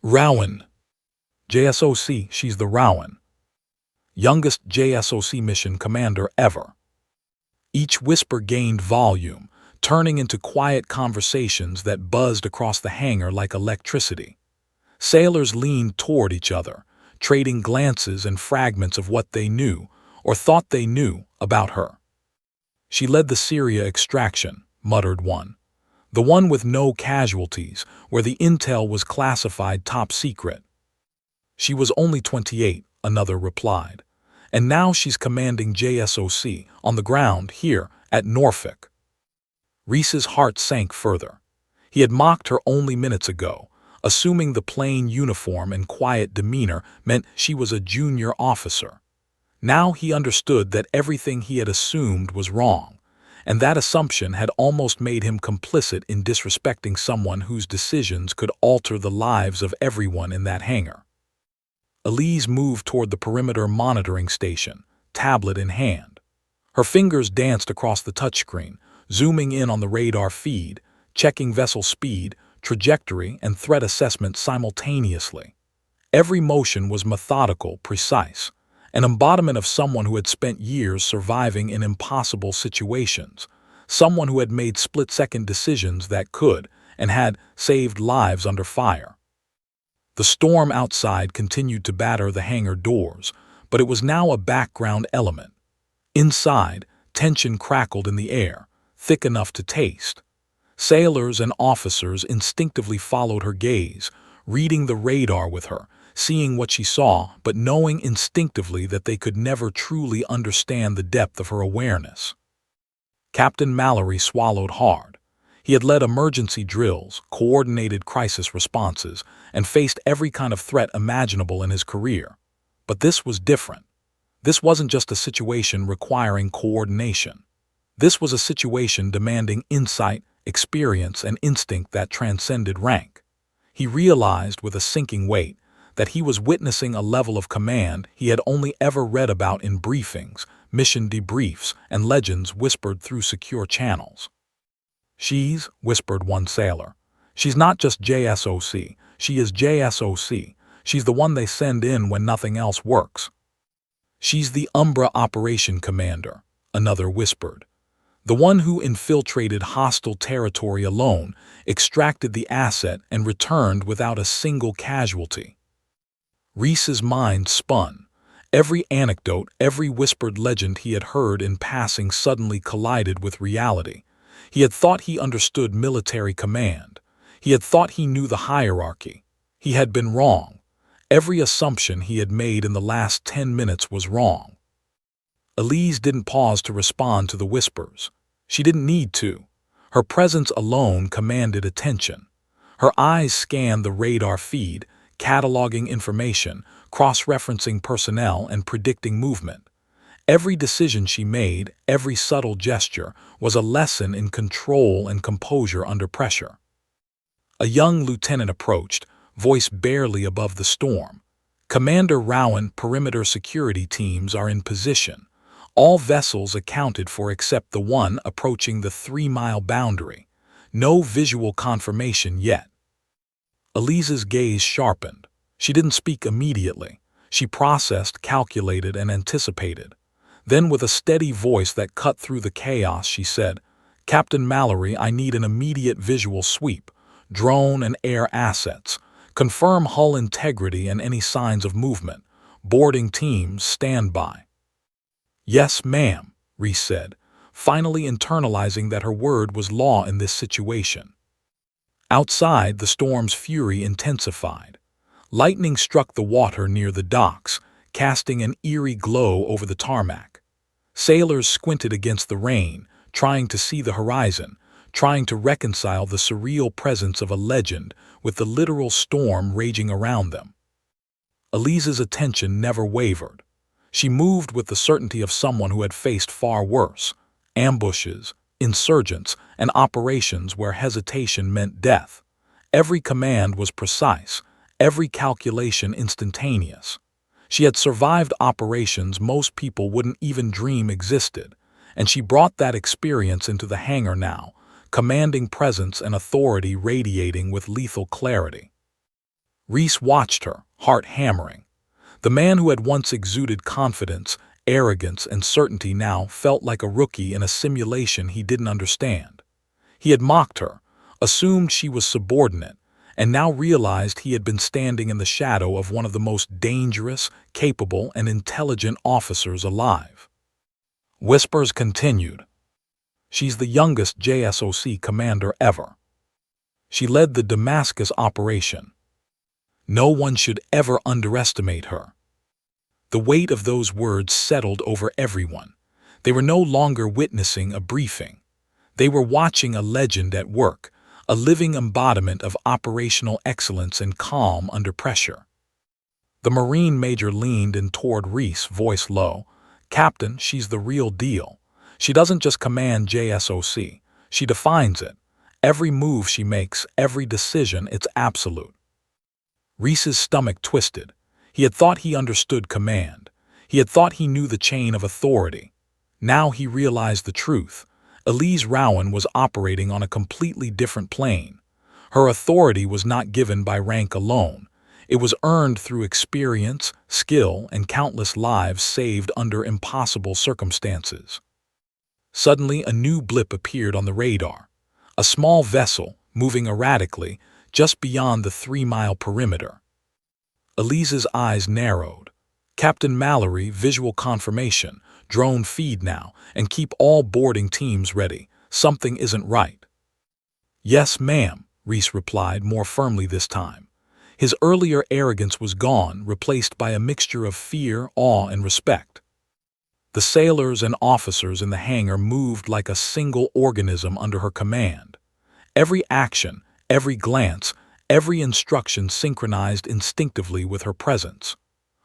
[SPEAKER 1] "Rowan. JSOC, she's the Rowan. Youngest JSOC mission commander ever." Each whisper gained volume, turning into quiet conversations that buzzed across the hangar like electricity. Sailors leaned toward each other, trading glances and fragments of what they knew, or thought they knew, about her. "She led the Syria extraction," muttered one. "The one with no casualties, where the intel was classified top secret." "She was only 28, another replied. "And now she's commanding JSOC, on the ground, here, at Norfolk." Reese's heart sank further. He had mocked her only minutes ago, assuming the plain uniform and quiet demeanor meant she was a junior officer. Now he understood that everything he had assumed was wrong, and that assumption had almost made him complicit in disrespecting someone whose decisions could alter the lives of everyone in that hangar. Elise moved toward the perimeter monitoring station, tablet in hand. Her fingers danced across the touchscreen, zooming in on the radar feed, checking vessel speed, trajectory, and threat assessment simultaneously. Every motion was methodical, precise, an embodiment of someone who had spent years surviving in impossible situations, someone who had made split-second decisions that could, and had, saved lives under fire. The storm outside continued to batter the hangar doors, but it was now a background element. Inside, tension crackled in the air, thick enough to taste. Sailors and officers instinctively followed her gaze, reading the radar with her, seeing what she saw, but knowing instinctively that they could never truly understand the depth of her awareness. Captain Mallory swallowed hard. He had led emergency drills, coordinated crisis responses, and faced every kind of threat imaginable in his career. But this was different. This wasn't just a situation requiring coordination. This was a situation demanding insight, experience, and instinct that transcended rank. He realized with a sinking weight that he was witnessing a level of command he had only ever read about in briefings, mission debriefs, and legends whispered through secure channels. "She's," whispered one sailor. "She's not just JSOC, she is JSOC. She's the one they send in when nothing else works." "She's the Umbra Operation Commander," another whispered. "The one who infiltrated hostile territory alone, extracted the asset, and returned without a single casualty." Reese's mind spun. Every anecdote, every whispered legend he had heard in passing suddenly collided with reality. He had thought he understood military command. He had thought he knew the hierarchy. He had been wrong. Every assumption he had made in the last 10 minutes was wrong. Elise didn't pause to respond to the whispers. She didn't need to. Her presence alone commanded attention. Her eyes scanned the radar feed, cataloging information, cross-referencing personnel, and predicting movement. Every decision she made, every subtle gesture, was a lesson in control and composure under pressure. A young lieutenant approached, voice barely above the storm. "Commander Rowan, perimeter security teams are in position. All vessels accounted for except the one approaching the 3-mile boundary. No visual confirmation yet." Elise's gaze sharpened. She didn't speak immediately. She processed, calculated, and anticipated. Then, with a steady voice that cut through the chaos, she said, "Captain Mallory, I need an immediate visual sweep. Drone and air assets. Confirm hull integrity and any signs of movement. Boarding teams, stand by." "Yes, ma'am," Reese said, finally internalizing that her word was law in this situation. Outside, the storm's fury intensified. Lightning struck the water near the docks, casting an eerie glow over the tarmac. Sailors squinted against the rain, trying to see the horizon, trying to reconcile the surreal presence of a legend with the literal storm raging around them. Elise's attention never wavered. She moved with the certainty of someone who had faced far worse: ambushes, insurgents, and operations where hesitation meant death. Every command was precise, every calculation instantaneous. She had survived operations most people wouldn't even dream existed, and she brought that experience into the hangar now, commanding presence and authority radiating with lethal clarity. Reese watched her, heart hammering. The man who had once exuded confidence, arrogance, and certainty now felt like a rookie in a simulation he didn't understand. He had mocked her, assumed she was subordinate, and now realized he had been standing in the shadow of one of the most dangerous, capable, and intelligent officers alive. Whispers continued. She's the youngest JSOC commander ever. She led the Damascus operation. No one should ever underestimate her. The weight of those words settled over everyone. They were no longer witnessing a briefing. They were watching a legend at work, a living embodiment of operational excellence and calm under pressure. The Marine major leaned in toward Reese, voice low. "Captain, she's the real deal. She doesn't just command JSOC. She defines it. Every move she makes, every decision, it's absolute." Reese's stomach twisted. He had thought he understood command. He had thought he knew the chain of authority. Now he realized the truth. Elise Rowan was operating on a completely different plane. Her authority was not given by rank alone. It was earned through experience, skill, and countless lives saved under impossible circumstances. Suddenly, a new blip appeared on the radar. A small vessel, moving erratically, just beyond the 3-mile perimeter. Elise's eyes narrowed. "Captain Mallory, visual confirmation. Drone feed now, and keep all boarding teams ready. Something isn't right." "Yes, ma'am," Reese replied more firmly this time. His earlier arrogance was gone, replaced by a mixture of fear, awe, and respect. The sailors and officers in the hangar moved like a single organism under her command. Every action, every glance, every instruction synchronized instinctively with her presence.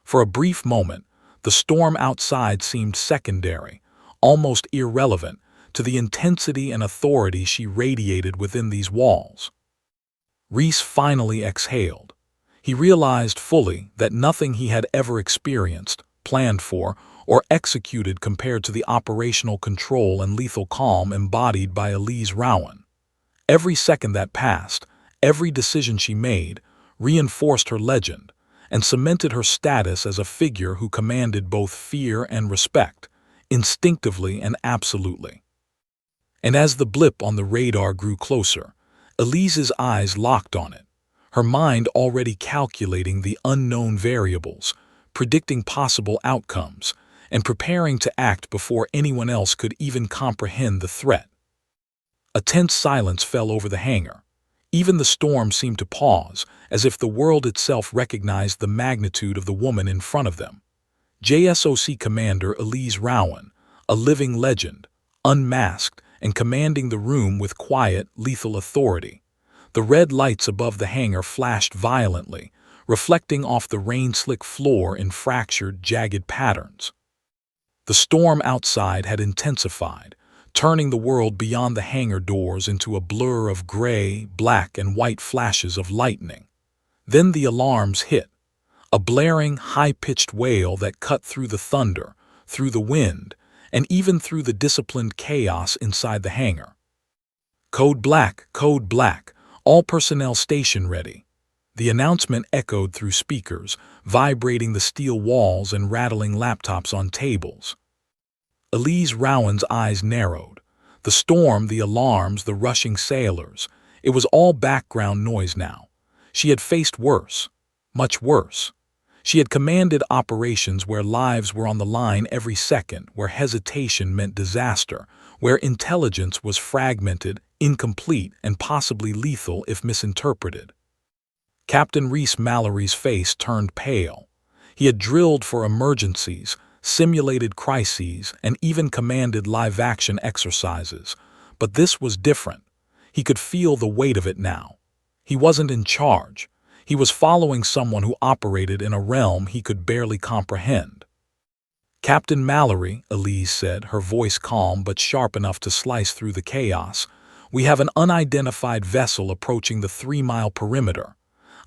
[SPEAKER 1] For a brief moment, the storm outside seemed secondary, almost irrelevant, to the intensity and authority she radiated within these walls. Reese finally exhaled. He realized fully that nothing he had ever experienced, planned for, or executed compared to the operational control and lethal calm embodied by Elise Rowan. Every second that passed, every decision she made, reinforced her legend and cemented her status as a figure who commanded both fear and respect, instinctively and absolutely. And as the blip on the radar grew closer, Elise's eyes locked on it, her mind already calculating the unknown variables, predicting possible outcomes, and preparing to act before anyone else could even comprehend the threat. A tense silence fell over the hangar. Even the storm seemed to pause, as if the world itself recognized the magnitude of the woman in front of them. JSOC Commander Elise Rowan, a living legend, unmasked and commanding the room with quiet, lethal authority. The red lights above the hangar flashed violently, reflecting off the rain-slick floor in fractured, jagged patterns. The storm outside had intensified, turning the world beyond the hangar doors into a blur of gray, black, and white flashes of lightning. Then the alarms hit, a blaring, high-pitched wail that cut through the thunder, through the wind, and even through the disciplined chaos inside the hangar. Code Black, all personnel station ready." The announcement echoed through speakers, vibrating the steel walls and rattling laptops on tables. Elise Rowan's eyes narrowed. The storm, the alarms, the rushing sailors, it was all background noise now. She had faced worse, much worse. She had commanded operations where lives were on the line every second, where hesitation meant disaster, where intelligence was fragmented, incomplete, and possibly lethal if misinterpreted. Captain Reese Mallory's face turned pale. He had drilled for emergencies, simulated crises, and even commanded live-action exercises. But this was different. He could feel the weight of it now. He wasn't in charge. He was following someone who operated in a realm he could barely comprehend. "Captain Mallory," Elise said, her voice calm but sharp enough to slice through the chaos, "we have an unidentified vessel approaching the 3-mile perimeter.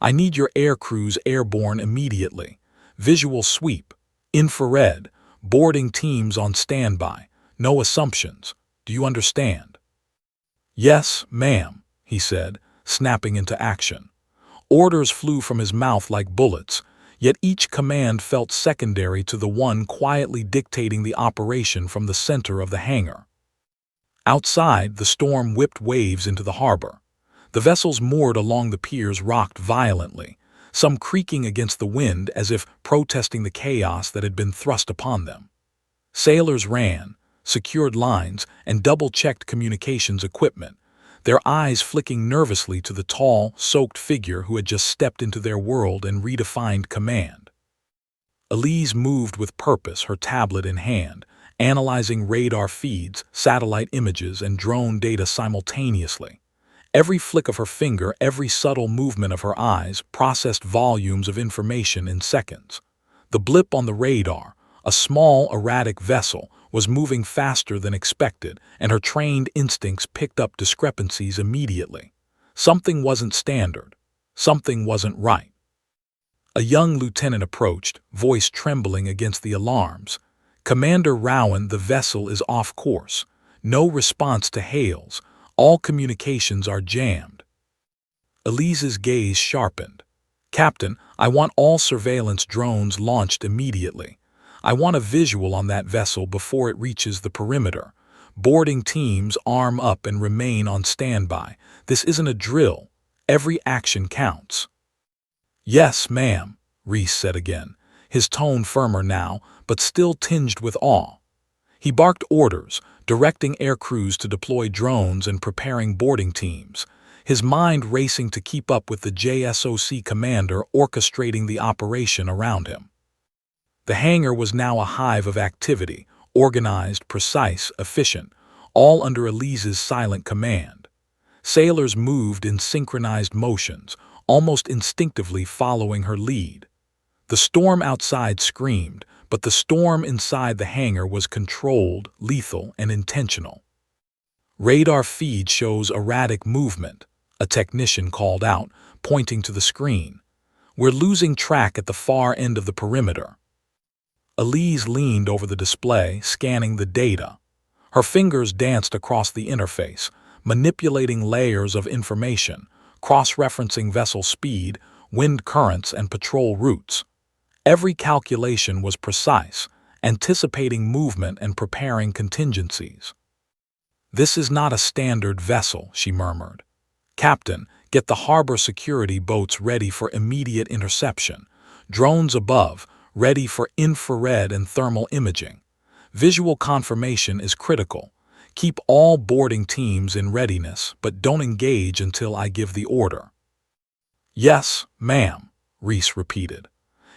[SPEAKER 1] I need your air crews airborne immediately. Visual sweep, infrared, boarding teams on standby. No assumptions. Do you understand?" "Yes, ma'am," he said, snapping into action. Orders flew from his mouth like bullets, yet each command felt secondary to the one quietly dictating the operation from the center of the hangar. Outside, the storm whipped waves into the harbor. The vessels moored along the piers rocked violently, some creaking against the wind as if protesting the chaos that had been thrust upon them. Sailors ran, secured lines, and double-checked communications equipment, their eyes flicking nervously to the tall, soaked figure who had just stepped into their world and redefined command. Elise moved with purpose, her tablet in hand, analyzing radar feeds, satellite images, and drone data simultaneously. Every flick of her finger, every subtle movement of her eyes processed volumes of information in seconds. The blip on the radar, a small, erratic vessel, was moving faster than expected, and her trained instincts picked up discrepancies immediately. Something wasn't standard. Something wasn't right. A young lieutenant approached, voice trembling against the alarms. "Commander Rowan, the vessel is off course. No response to hails. All communications are jammed." Elise's gaze sharpened. "Captain, I want all surveillance drones launched immediately. I want a visual on that vessel before it reaches the perimeter. Boarding teams arm up and remain on standby. This isn't a drill. Every action counts." "Yes, ma'am," Reese said again, his tone firmer now, but still tinged with awe. He barked orders, directing air crews to deploy drones and preparing boarding teams, his mind racing to keep up with the JSOC commander orchestrating the operation around him. The hangar was now a hive of activity, organized, precise, efficient, all under Elise's silent command. Sailors moved in synchronized motions, almost instinctively following her lead. The storm outside screamed, but the storm inside the hangar was controlled, lethal, and intentional. "Radar feed shows erratic movement," a technician called out, pointing to the screen. "We're losing track at the far end of the perimeter." Elise leaned over the display, scanning the data. Her fingers danced across the interface, manipulating layers of information, cross-referencing vessel speed, wind currents, and patrol routes. Every calculation was precise, anticipating movement and preparing contingencies. "This is not a standard vessel," she murmured. "Captain, get the harbor security boats ready for immediate interception. Drones above, ready for infrared and thermal imaging. Visual confirmation is critical. Keep all boarding teams in readiness, but don't engage until I give the order." "Yes, ma'am," Reese repeated.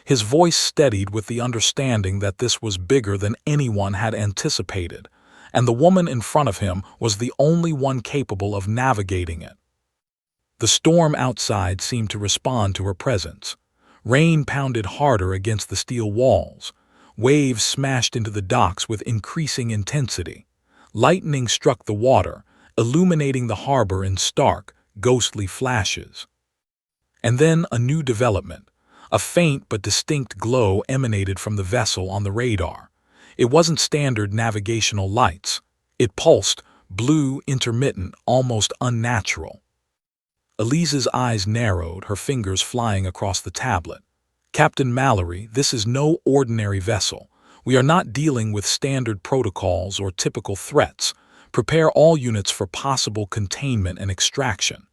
[SPEAKER 1] His voice steadied with the understanding that this was bigger than anyone had anticipated, and the woman in front of him was the only one capable of navigating it. The storm outside seemed to respond to her presence. Rain pounded harder against the steel walls. Waves smashed into the docks with increasing intensity. Lightning struck the water, illuminating the harbor in stark, ghostly flashes. And then a new development. A faint but distinct glow emanated from the vessel on the radar. It wasn't standard navigational lights. It pulsed, blue, intermittent, almost unnatural. Elise's eyes narrowed, her fingers flying across the tablet. "Captain Mallory, this is no ordinary vessel. We are not dealing with standard protocols or typical threats. Prepare all units for possible containment and extraction.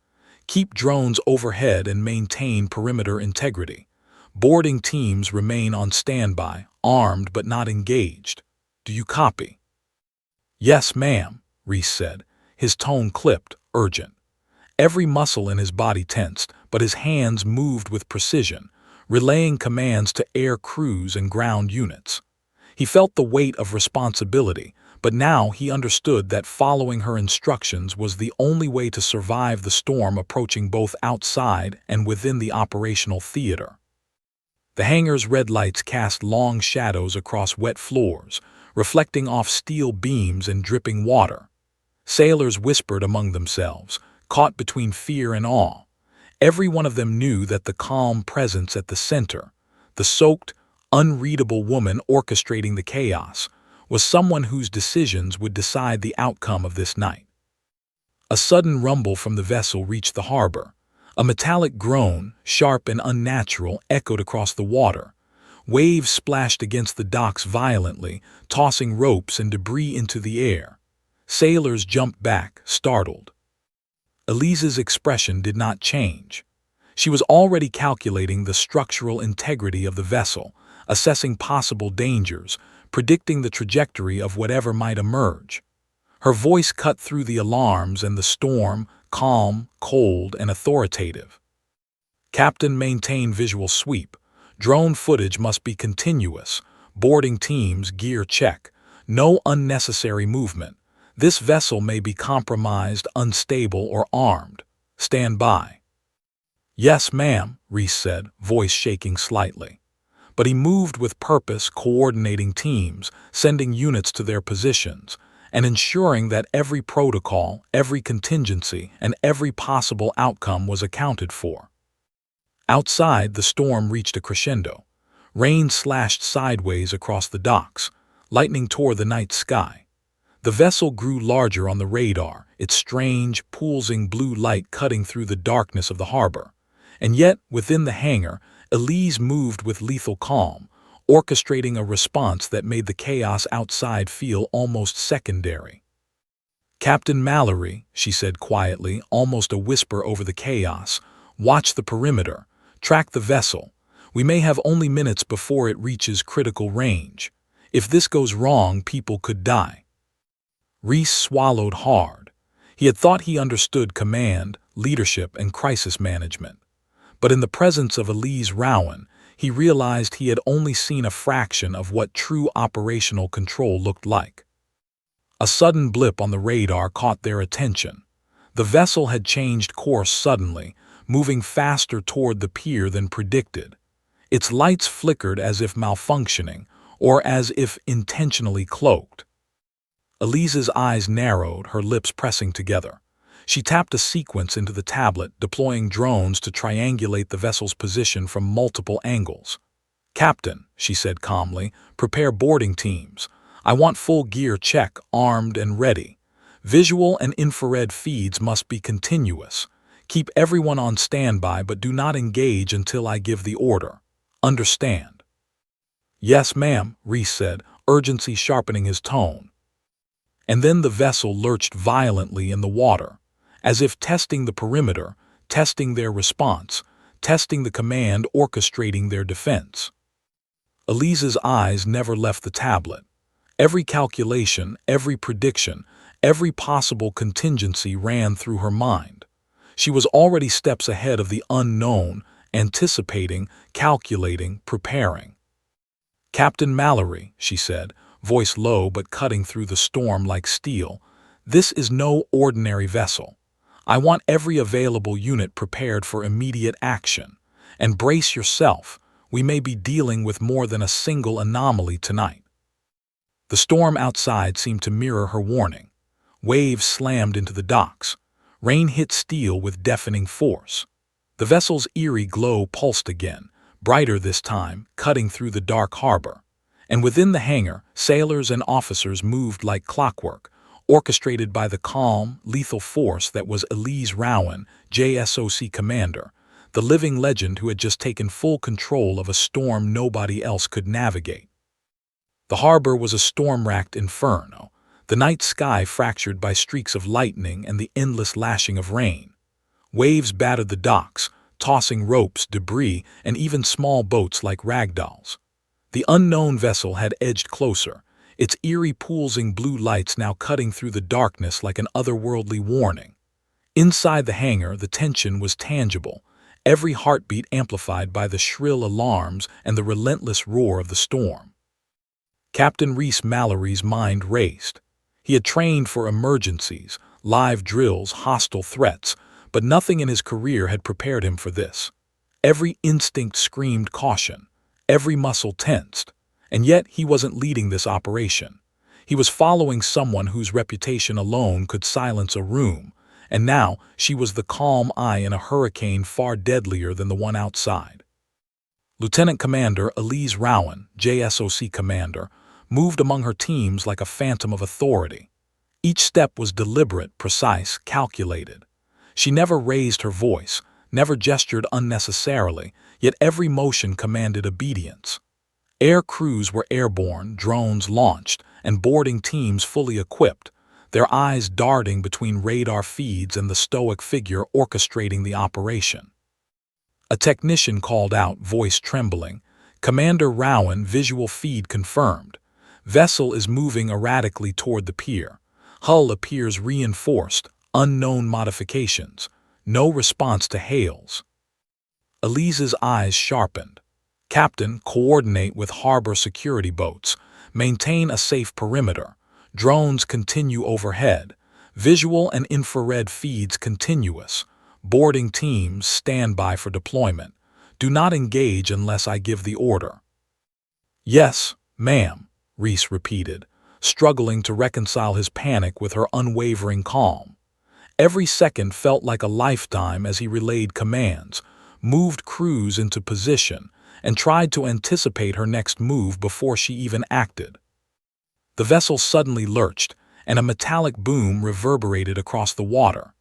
[SPEAKER 1] Keep drones overhead and maintain perimeter integrity. Boarding teams remain on standby, armed but not engaged. Do you copy?" "Yes, ma'am," Reese said, his tone clipped, urgent. Every muscle in his body tensed, but his hands moved with precision, relaying commands to air crews and ground units. He felt the weight of responsibility, but now he understood that following her instructions was the only way to survive the storm approaching both outside and within the operational theater. The hangar's red lights cast long shadows across wet floors, reflecting off steel beams and dripping water. Sailors whispered among themselves, caught between fear and awe. Every one of them knew that the calm presence at the center, the soaked, unreadable woman orchestrating the chaos, was someone whose decisions would decide the outcome of this night. A sudden rumble from the vessel reached the harbor. A metallic groan, sharp and unnatural, echoed across the water. Waves splashed against the docks violently, tossing ropes and debris into the air. Sailors jumped back, startled. Elise's expression did not change. She was already calculating the structural integrity of the vessel, assessing possible dangers, predicting the trajectory of whatever might emerge. Her voice cut through the alarms and the storm, calm, cold, and authoritative. Captain, maintain visual sweep. Drone footage must be continuous. Boarding teams, gear check. No unnecessary movement. This vessel may be compromised, unstable, or armed. Stand by. Yes, ma'am, Reese said, voice shaking slightly. But he moved with purpose, coordinating teams, sending units to their positions, and ensuring that every protocol, every contingency, and every possible outcome was accounted for. Outside, the storm reached a crescendo. Rain slashed sideways across the docks. Lightning tore the night sky. The vessel grew larger on the radar, its strange, pulsing blue light cutting through the darkness of the harbor. And yet, within the hangar, Elise moved with lethal calm, orchestrating a response that made the chaos outside feel almost secondary. Captain Mallory, she said quietly, almost a whisper over the chaos, watch the perimeter, track the vessel. We may have only minutes before it reaches critical range. If this goes wrong, people could die. Reese swallowed hard. He had thought he understood command, leadership, and crisis management. But in the presence of Elise Rowan, he realized he had only seen a fraction of what true operational control looked like. A sudden blip on the radar caught their attention. The vessel had changed course suddenly, moving faster toward the pier than predicted. Its lights flickered as if malfunctioning, or as if intentionally cloaked. Elise's eyes narrowed, her lips pressing together. She tapped a sequence into the tablet, deploying drones to triangulate the vessel's position from multiple angles. Captain, she said calmly, prepare boarding teams. I want full gear check, armed and ready. Visual and infrared feeds must be continuous. Keep everyone on standby, but do not engage until I give the order. Understand? Yes, ma'am, Reese said, urgency sharpening his tone. And then the vessel lurched violently in the water, as if testing the perimeter, testing their response, testing the command orchestrating their defense. Elise's eyes never left the tablet. Every calculation, every prediction, every possible contingency ran through her mind. She was already steps ahead of the unknown, anticipating, calculating, preparing. Captain Mallory, she said, voice low but cutting through the storm like steel, this is no ordinary vessel. I want every available unit prepared for immediate action. And brace yourself, we may be dealing with more than a single anomaly tonight. The storm outside seemed to mirror her warning. Waves slammed into the docks. Rain hit steel with deafening force. The vessel's eerie glow pulsed again, brighter this time, cutting through the dark harbor. And within the hangar, sailors and officers moved like clockwork, orchestrated by the calm, lethal force that was Elise Rowan, JSOC commander, the living legend who had just taken full control of a storm nobody else could navigate. The harbor was a storm-racked inferno, the night sky fractured by streaks of lightning and the endless lashing of rain. Waves battered the docks, tossing ropes, debris, and even small boats like ragdolls. The unknown vessel had edged closer, its eerie pulsing blue lights now cutting through the darkness like an otherworldly warning. Inside the hangar, the tension was tangible. every heartbeat amplified by the shrill alarms and the relentless roar of the storm. Captain Reese Mallory's mind raced. He had trained for emergencies, live drills, hostile threats, but nothing in his career had prepared him for this. Every instinct screamed caution, every muscle tensed, and yet he wasn't leading this operation. He was following someone whose reputation alone could silence a room, and now she was the calm eye in a hurricane far deadlier than the one outside. Lieutenant Commander Elise Rowan, JSOC commander, moved among her teams like a phantom of authority. Each step was deliberate, precise, calculated. She never raised her voice, never gestured unnecessarily, yet every motion commanded obedience. Air crews were airborne, drones launched, and boarding teams fully equipped, their eyes darting between radar feeds and the stoic figure orchestrating the operation. A technician called out, voice trembling, "Commander Rowan, visual feed confirmed. Vessel is moving erratically toward the pier. Hull appears reinforced, unknown modifications. No response to hails." Elise's eyes sharpened. "Captain, coordinate with harbor security boats. Maintain a safe perimeter. Drones continue overhead. Visual and infrared feeds continuous. Boarding teams stand by for deployment. Do not engage unless I give the order." "Yes, ma'am," Reese repeated, struggling to reconcile his panic with her unwavering calm. Every second felt like a lifetime as he relayed commands, moved crews into position, and tried to anticipate her next move before she even acted. The vessel suddenly lurched, and a metallic boom reverberated across the water.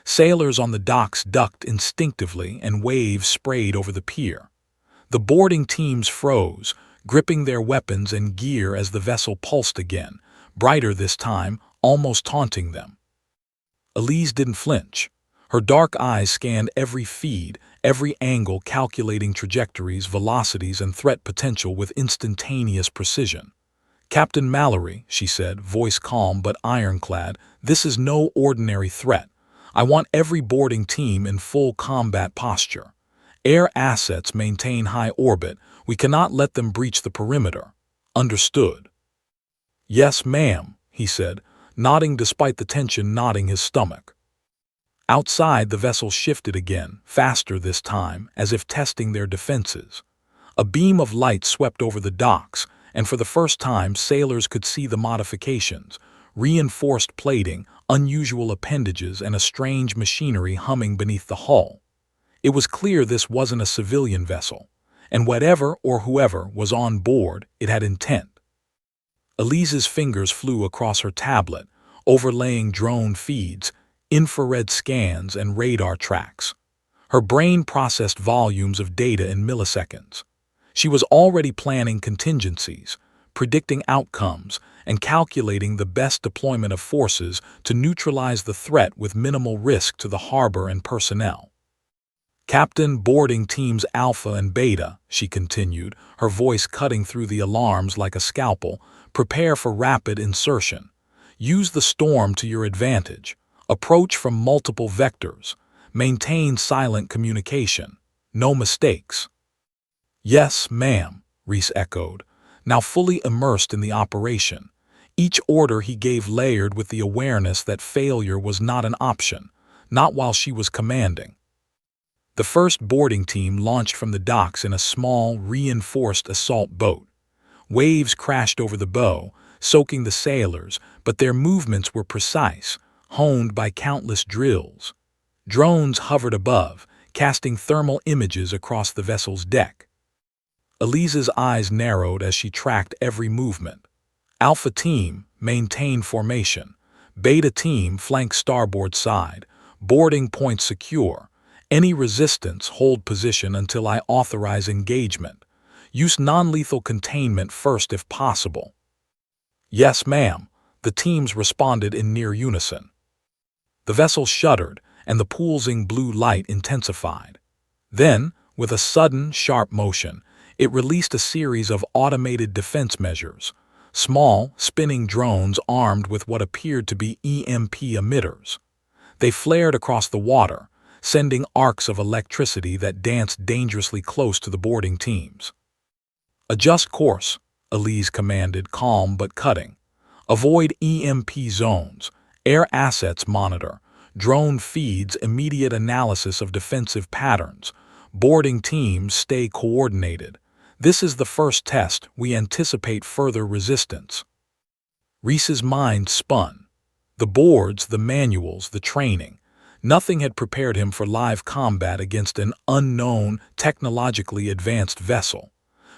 [SPEAKER 1] Sailors on the docks ducked instinctively, and waves sprayed over the pier. The boarding teams froze, gripping their weapons and gear as the vessel pulsed again, brighter this time, almost taunting them. Elise didn't flinch. Her dark eyes scanned every feed, every angle, calculating trajectories, velocities, and threat potential with instantaneous precision. "Captain Mallory," she said, voice calm but ironclad, "this is no ordinary threat. I want every boarding team in full combat posture. Air assets maintain high orbit. We cannot let them breach the perimeter. Understood?" "Yes, ma'am," he said, nodding despite the tension knotting his stomach. Outside, the vessel shifted again, faster this time, as if testing their defenses. A beam of light swept over the docks, and for the first time sailors could see the modifications, reinforced plating, unusual appendages, and a strange machinery humming beneath the hull. It was clear this wasn't a civilian vessel, and whatever or whoever was on board, it had intent. Elise's fingers flew across her tablet, overlaying drone feeds, infrared scans, and radar tracks. Her brain processed volumes of data in milliseconds. She was already planning contingencies, predicting outcomes, and calculating the best deployment of forces to neutralize the threat with minimal risk to the harbor and personnel. "Captain, boarding teams Alpha and Beta," she continued, her voice cutting through the alarms like a scalpel, "prepare for rapid insertion. Use the storm to your advantage. Approach from multiple vectors. Maintain silent communication. No mistakes." "Yes, ma'am," Reese echoed, now fully immersed in the operation. Each order he gave layered with the awareness that failure was not an option, not while she was commanding. The first boarding team launched from the docks in a small, reinforced assault boat. Waves crashed over the bow, soaking the sailors, but their movements were precise, honed by countless drills. Drones hovered above, casting thermal images across the vessel's deck. Elise's eyes narrowed as she tracked every movement. "Alpha team, maintain formation. Beta team, flank starboard side. Boarding point secure. Any resistance, hold position until I authorize engagement. Use non-lethal containment first if possible." "Yes, ma'am," the teams responded in near unison. The vessel shuddered, and the pulsing blue light intensified. Then, with a sudden, sharp motion, it released a series of automated defense measures, small, spinning drones armed with what appeared to be EMP emitters. They flared across the water, sending arcs of electricity that danced dangerously close to the boarding teams. "Adjust course," Elise commanded, calm but cutting. "Avoid EMP zones. Air assets monitor. Drone feeds immediate analysis of defensive patterns. Boarding teams stay coordinated. This is the first test. We anticipate further resistance." Reese's mind spun. The boards, the manuals, the training. Nothing had prepared him for live combat against an unknown, technologically advanced vessel.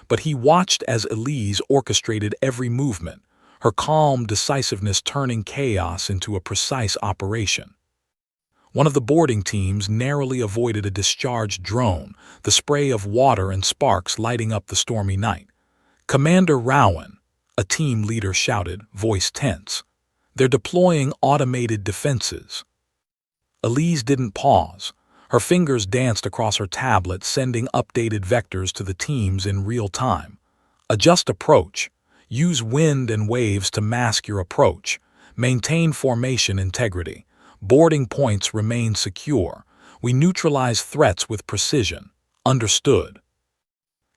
[SPEAKER 1] But he watched as Elise orchestrated every movement, her calm decisiveness turning chaos into a precise operation. One of the boarding teams narrowly avoided a discharged drone, the spray of water and sparks lighting up the stormy night. "Commander Rowan," a team leader shouted, voice tense. "They're deploying automated defenses." Elise didn't pause. Her fingers danced across her tablet, sending updated vectors to the teams in real time. "Adjust approach. Use wind and waves to mask your approach. Maintain formation integrity. Boarding points remain secure. We neutralize threats with precision. Understood."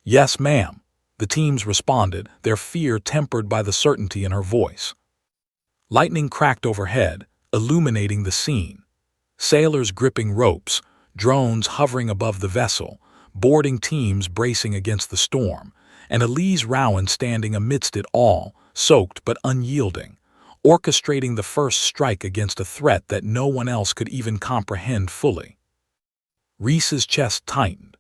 [SPEAKER 1] "Yes, ma'am," the teams responded, their fear tempered by the certainty in her voice. Lightning cracked overhead, illuminating the scene. Sailors gripping ropes, drones hovering above the vessel, boarding teams bracing against the storm, and Elise Rowan standing amidst it all, soaked but unyielding, orchestrating the first strike against a threat that no one else could even comprehend fully. Reese's chest tightened.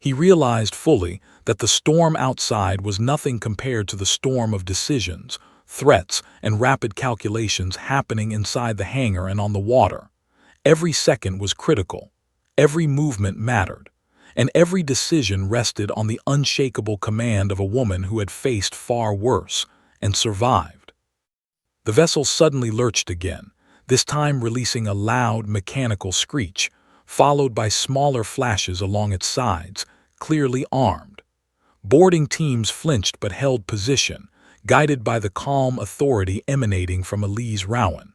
[SPEAKER 1] He realized fully that the storm outside was nothing compared to the storm of decisions, threats, and rapid calculations happening inside the hangar and on the water. Every second was critical. Every movement mattered, and every decision rested on the unshakable command of a woman who had faced far worse and survived. The vessel suddenly lurched again, this time releasing a loud, mechanical screech, followed by smaller flashes along its sides, clearly armed. Boarding teams flinched but held position, guided by the calm authority emanating from Elise Rowan.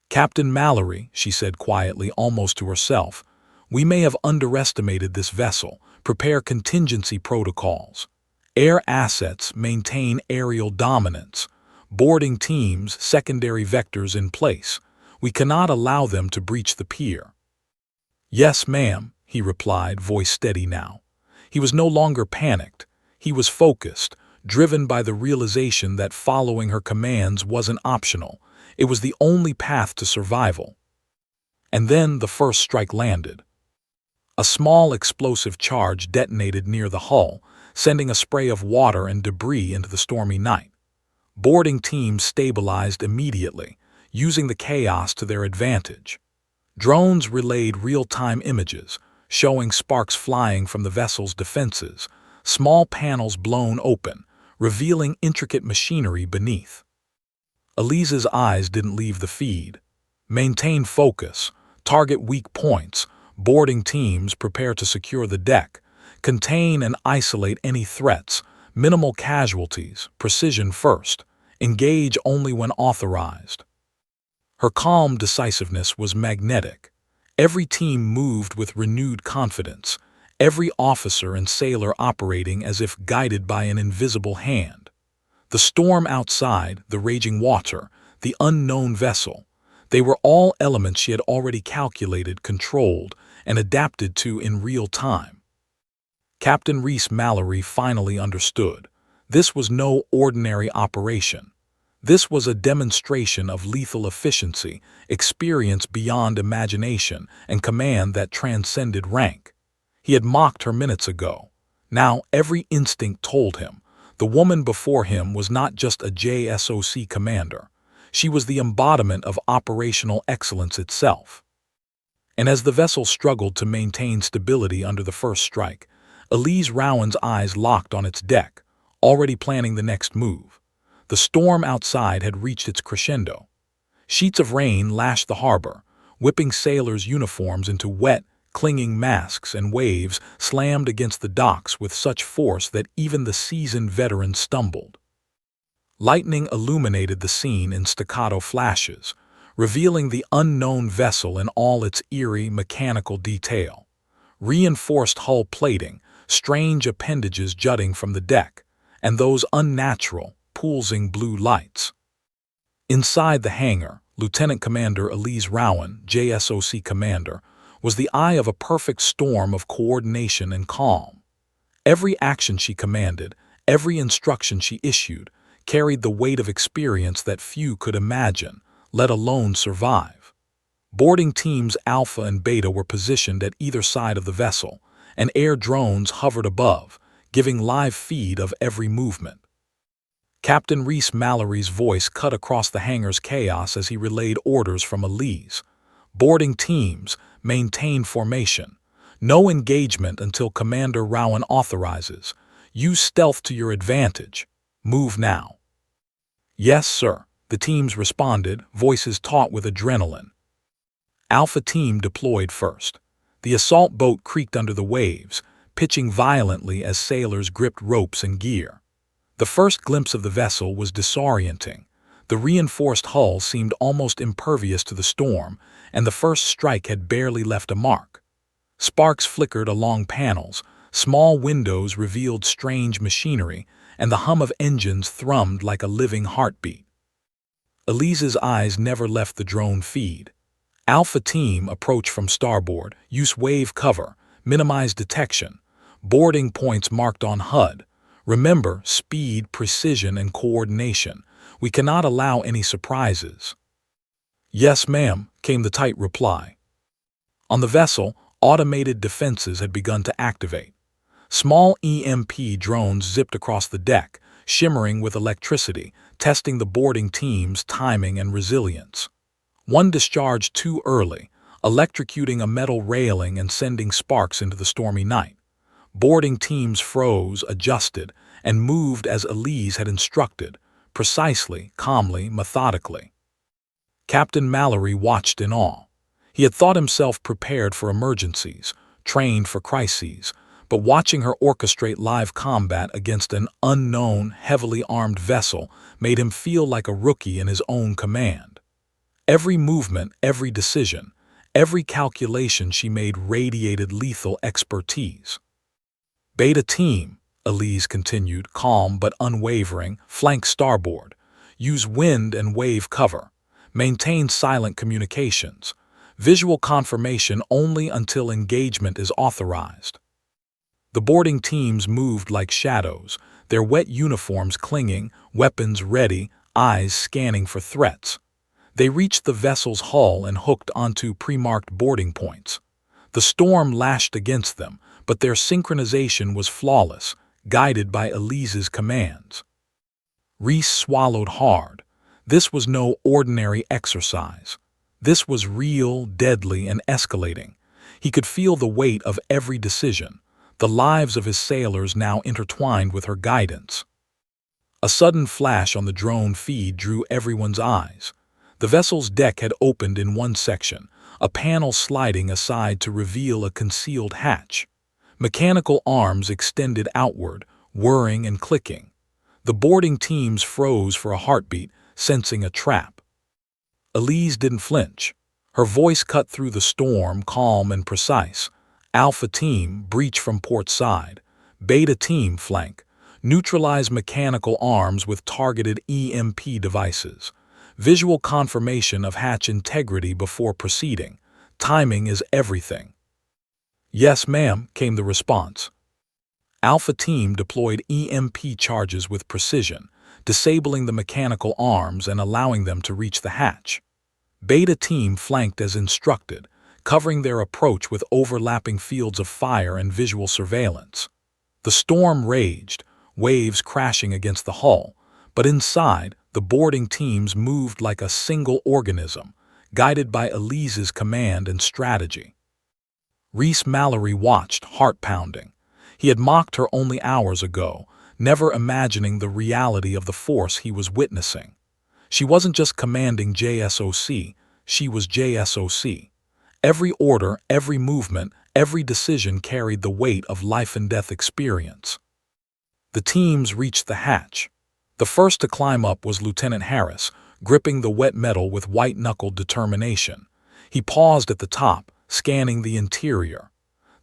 [SPEAKER 1] "Captain Mallory," she said quietly, almost to herself, "we may have underestimated this vessel. Prepare contingency protocols. Air assets maintain aerial dominance. Boarding teams, secondary vectors in place. We cannot allow them to breach the pier." "Yes, ma'am," he replied, voice steady now. He was no longer panicked. He was focused, driven by the realization that following her commands wasn't optional. It was the only path to survival. And then the first strike landed. A small explosive charge detonated near the hull, sending a spray of water and debris into the stormy night. Boarding teams stabilized immediately, using the chaos to their advantage. Drones relayed real-time images, showing sparks flying from the vessel's defenses, small panels blown open, revealing intricate machinery beneath. Elise's eyes didn't leave the feed. Maintain focus, target weak points, boarding teams prepare to secure the deck, contain and isolate any threats, minimal casualties, precision first, engage only when authorized. Her calm decisiveness was magnetic. Every team moved with renewed confidence, every officer and sailor operating as if guided by an invisible hand. The storm outside, the raging water, the unknown vessel, they were all elements she had already calculated, controlled, and adapted to in real time. Captain Reese Mallory finally understood. This was no ordinary operation. This was a demonstration of lethal efficiency, experience beyond imagination, and command that transcended rank. He had mocked her minutes ago. Now every instinct told him the woman before him was not just a JSOC commander. She was the embodiment of operational excellence itself. And as the vessel struggled to maintain stability under the first strike, Elise Rowan's eyes locked on its deck, already planning the next move. The storm outside had reached its crescendo. Sheets of rain lashed the harbor, whipping sailors' uniforms into wet, clinging masks, and waves slammed against the docks with such force that even the seasoned veterans stumbled. Lightning illuminated the scene in staccato flashes, revealing the unknown vessel in all its eerie mechanical detail. Reinforced hull plating, strange appendages jutting from the deck, and those unnatural, pulsing blue lights. Inside the hangar, Lieutenant Commander Elise Rowan, JSOC commander, was the eye of a perfect storm of coordination and calm. Every action she commanded, every instruction she issued, carried the weight of experience that few could imagine, let alone survive. Boarding teams Alpha and Beta were positioned at either side of the vessel, and air drones hovered above, giving live feed of every movement. Captain Reese Mallory's voice cut across the hangar's chaos as he relayed orders from Elise. Boarding teams, maintain formation. No engagement until Commander Rowan authorizes. Use stealth to your advantage. Move now. Yes, sir, the teams responded, voices taut with adrenaline. Alpha team deployed first. The assault boat creaked under the waves, pitching violently as sailors gripped ropes and gear. The first glimpse of the vessel was disorienting. The reinforced hull seemed almost impervious to the storm, and the first strike had barely left a mark. Sparks flickered along panels, small windows revealed strange machinery, and the hum of engines thrummed like a living heartbeat. Elise's eyes never left the drone feed. Alpha team approach from starboard, use wave cover, minimize detection. Boarding points marked on HUD. Remember speed, precision, and coordination. We cannot allow any surprises. Yes, ma'am, came the tight reply. On the vessel, automated defenses had begun to activate. Small EMP drones zipped across the deck, shimmering with electricity, testing the boarding team's timing and resilience. One discharged too early, electrocuting a metal railing and sending sparks into the stormy night. Boarding teams froze, adjusted, and moved as Elise had instructed, precisely, calmly, methodically. Captain Mallory watched in awe. He had thought himself prepared for emergencies, trained for crises, but watching her orchestrate live combat against an unknown, heavily armed vessel made him feel like a rookie in his own command. Every movement, every decision, every calculation she made radiated lethal expertise. Beta team, Elise continued, calm but unwavering, flank starboard. Use wind and wave cover. Maintain silent communications. Visual confirmation only until engagement is authorized. The boarding teams moved like shadows, their wet uniforms clinging, weapons ready, eyes scanning for threats. They reached the vessel's hull and hooked onto pre-marked boarding points. The storm lashed against them, but their synchronization was flawless, guided by Elise's commands. Reese swallowed hard. This was no ordinary exercise. This was real, deadly, and escalating. He could feel the weight of every decision, the lives of his sailors now intertwined with her guidance. A sudden flash on the drone feed drew everyone's eyes. The vessel's deck had opened in one section, a panel sliding aside to reveal a concealed hatch. Mechanical arms extended outward, whirring and clicking. The boarding teams froze for a heartbeat, sensing a trap. Elise didn't flinch. Her voice cut through the storm, calm and precise. Alpha team, breach from port side. Beta team, flank. Neutralize mechanical arms with targeted EMP devices. Visual confirmation of hatch integrity before proceeding. Timing is everything. Yes, ma'am, came the response. Alpha team deployed EMP charges with precision, disabling the mechanical arms and allowing them to reach the hatch. Beta team flanked as instructed, covering their approach with overlapping fields of fire and visual surveillance. The storm raged, waves crashing against the hull, but inside, the boarding teams moved like a single organism, guided by Elise's command and strategy. Reese Mallory watched, heart pounding. He had mocked her only hours ago, never imagining the reality of the force he was witnessing. She wasn't just commanding JSOC, she was JSOC. Every order, every movement, every decision carried the weight of life and death experience. The teams reached the hatch. The first to climb up was Lieutenant Harris, gripping the wet metal with white-knuckled determination. He paused at the top, scanning the interior.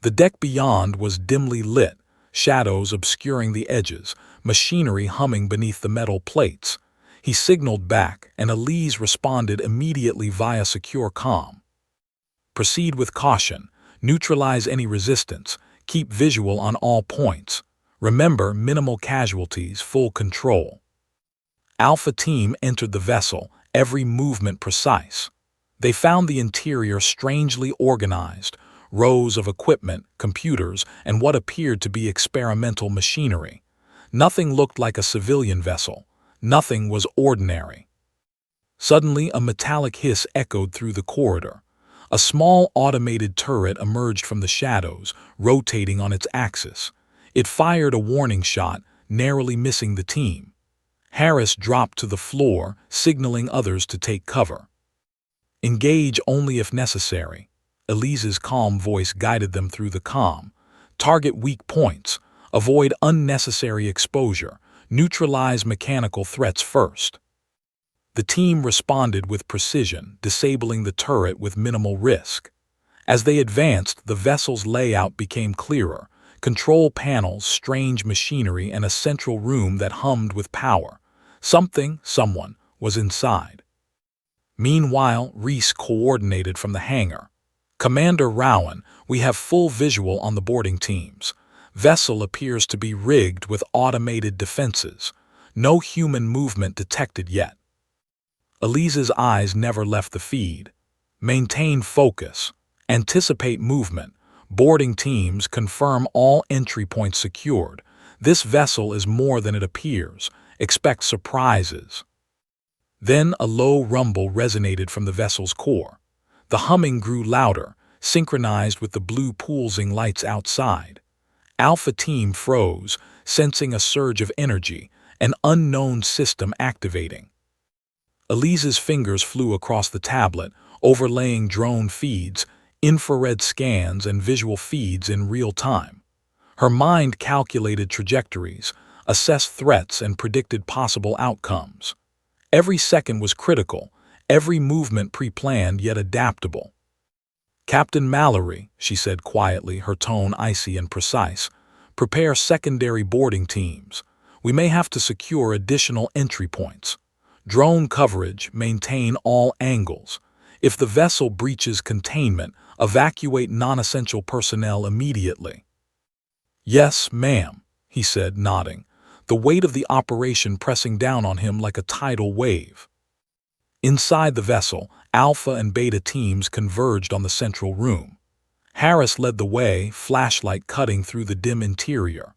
[SPEAKER 1] The deck beyond was dimly lit, shadows obscuring the edges, machinery humming beneath the metal plates. He signaled back, and Elise responded immediately via secure comm. Proceed with caution, neutralize any resistance, keep visual on all points. Remember, minimal casualties, full control. Alpha Team entered the vessel, every movement precise. They found the interior strangely organized, rows of equipment, computers, and what appeared to be experimental machinery. Nothing looked like a civilian vessel. Nothing was ordinary. Suddenly, a metallic hiss echoed through the corridor. A small automated turret emerged from the shadows, rotating on its axis. It fired a warning shot, narrowly missing the team. Harris dropped to the floor, signaling others to take cover. Engage only if necessary. Elise's calm voice guided them through the comm. Target weak points. Avoid unnecessary exposure. Neutralize mechanical threats first. The team responded with precision, disabling the turret with minimal risk. As they advanced, the vessel's layout became clearer. Control panels, strange machinery, and a central room that hummed with power. Someone was inside. Meanwhile, Reese coordinated from the hangar. Commander Rowan, we have full visual on the boarding teams. Vessel appears to be rigged with automated defenses. No human movement detected yet. Elise's eyes never left the feed. Maintain focus. Anticipate movement. Boarding teams confirm all entry points secured. This vessel is more than it appears. Expect surprises. Then a low rumble resonated from the vessel's core. The humming grew louder, synchronized with the blue pulsing lights outside. Alpha Team froze, sensing a surge of energy, an unknown system activating. Elise's fingers flew across the tablet, overlaying drone feeds, infrared scans, and visual feeds in real time. Her mind calculated trajectories, assessed threats, and predicted possible outcomes. Every second was critical, every movement pre-planned yet adaptable. Captain Mallory, she said quietly, her tone icy and precise, prepare secondary boarding teams. We may have to secure additional entry points. Drone coverage, maintain all angles. If the vessel breaches containment, evacuate non-essential personnel immediately. Yes, ma'am, he said, nodding, the weight of the operation pressing down on him like a tidal wave. Inside the vessel, Alpha and Beta teams converged on the central room. Harris led the way, flashlight cutting through the dim interior.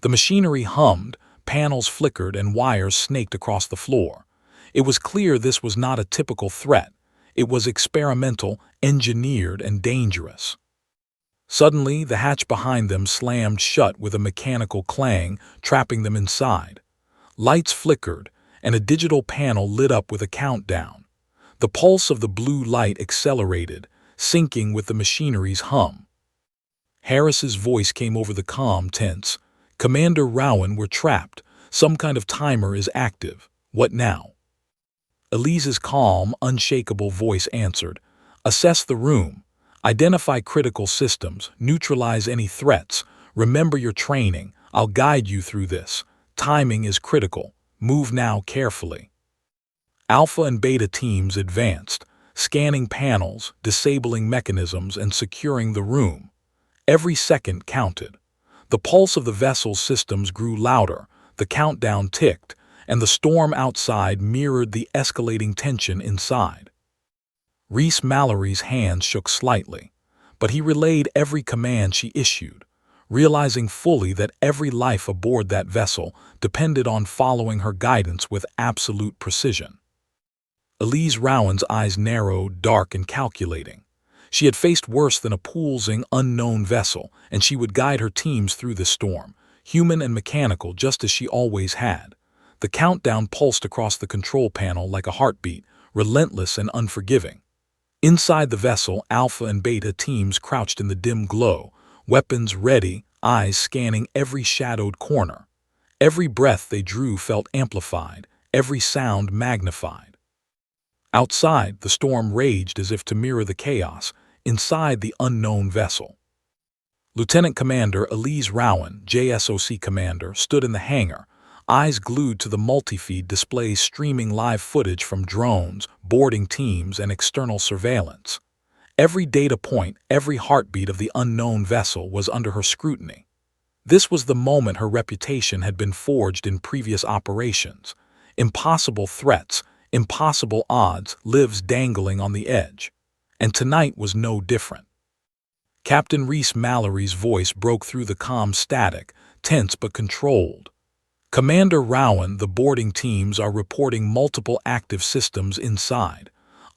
[SPEAKER 1] The machinery hummed, panels flickered, and wires snaked across the floor. It was clear this was not a typical threat. It was experimental, engineered, and dangerous. Suddenly, the hatch behind them slammed shut with a mechanical clang, trapping them inside. Lights flickered, and a digital panel lit up with a countdown. The pulse of the blue light accelerated, syncing with the machinery's hum. Harris's voice came over the comm, tense. Commander Rowan, we're trapped. Some kind of timer is active. What now? Elise's calm, unshakable voice answered. Assess the room. Identify critical systems. Neutralize any threats. Remember your training. I'll guide you through this. Timing is critical. Move now carefully. Alpha and Beta teams advanced, scanning panels, disabling mechanisms, and securing the room. Every second counted. The pulse of the vessel's systems grew louder, the countdown ticked, and the storm outside mirrored the escalating tension inside. Reese Mallory's hands shook slightly, but he relayed every command she issued, realizing fully that every life aboard that vessel depended on following her guidance with absolute precision. Elise Rowan's eyes narrowed, dark and calculating. She had faced worse than a pulsing, unknown vessel, and she would guide her teams through this storm, human and mechanical, just as she always had. The countdown pulsed across the control panel like a heartbeat, relentless and unforgiving. Inside the vessel, Alpha and Beta teams crouched in the dim glow, weapons ready, eyes scanning every shadowed corner. Every breath they drew felt amplified, every sound magnified. Outside, the storm raged as if to mirror the chaos inside the unknown vessel. Lieutenant Commander Elise Rowan, JSOC commander, stood in the hangar, eyes glued to the multi-feed displays streaming live footage from drones, boarding teams, and external surveillance. Every data point, every heartbeat of the unknown vessel was under her scrutiny. This was the moment her reputation had been forged in previous operations. Impossible threats, impossible odds, lives dangling on the edge. And tonight was no different. Captain Reese Mallory's voice broke through the calm static, tense but controlled. Commander Rowan, the boarding teams are reporting multiple active systems inside.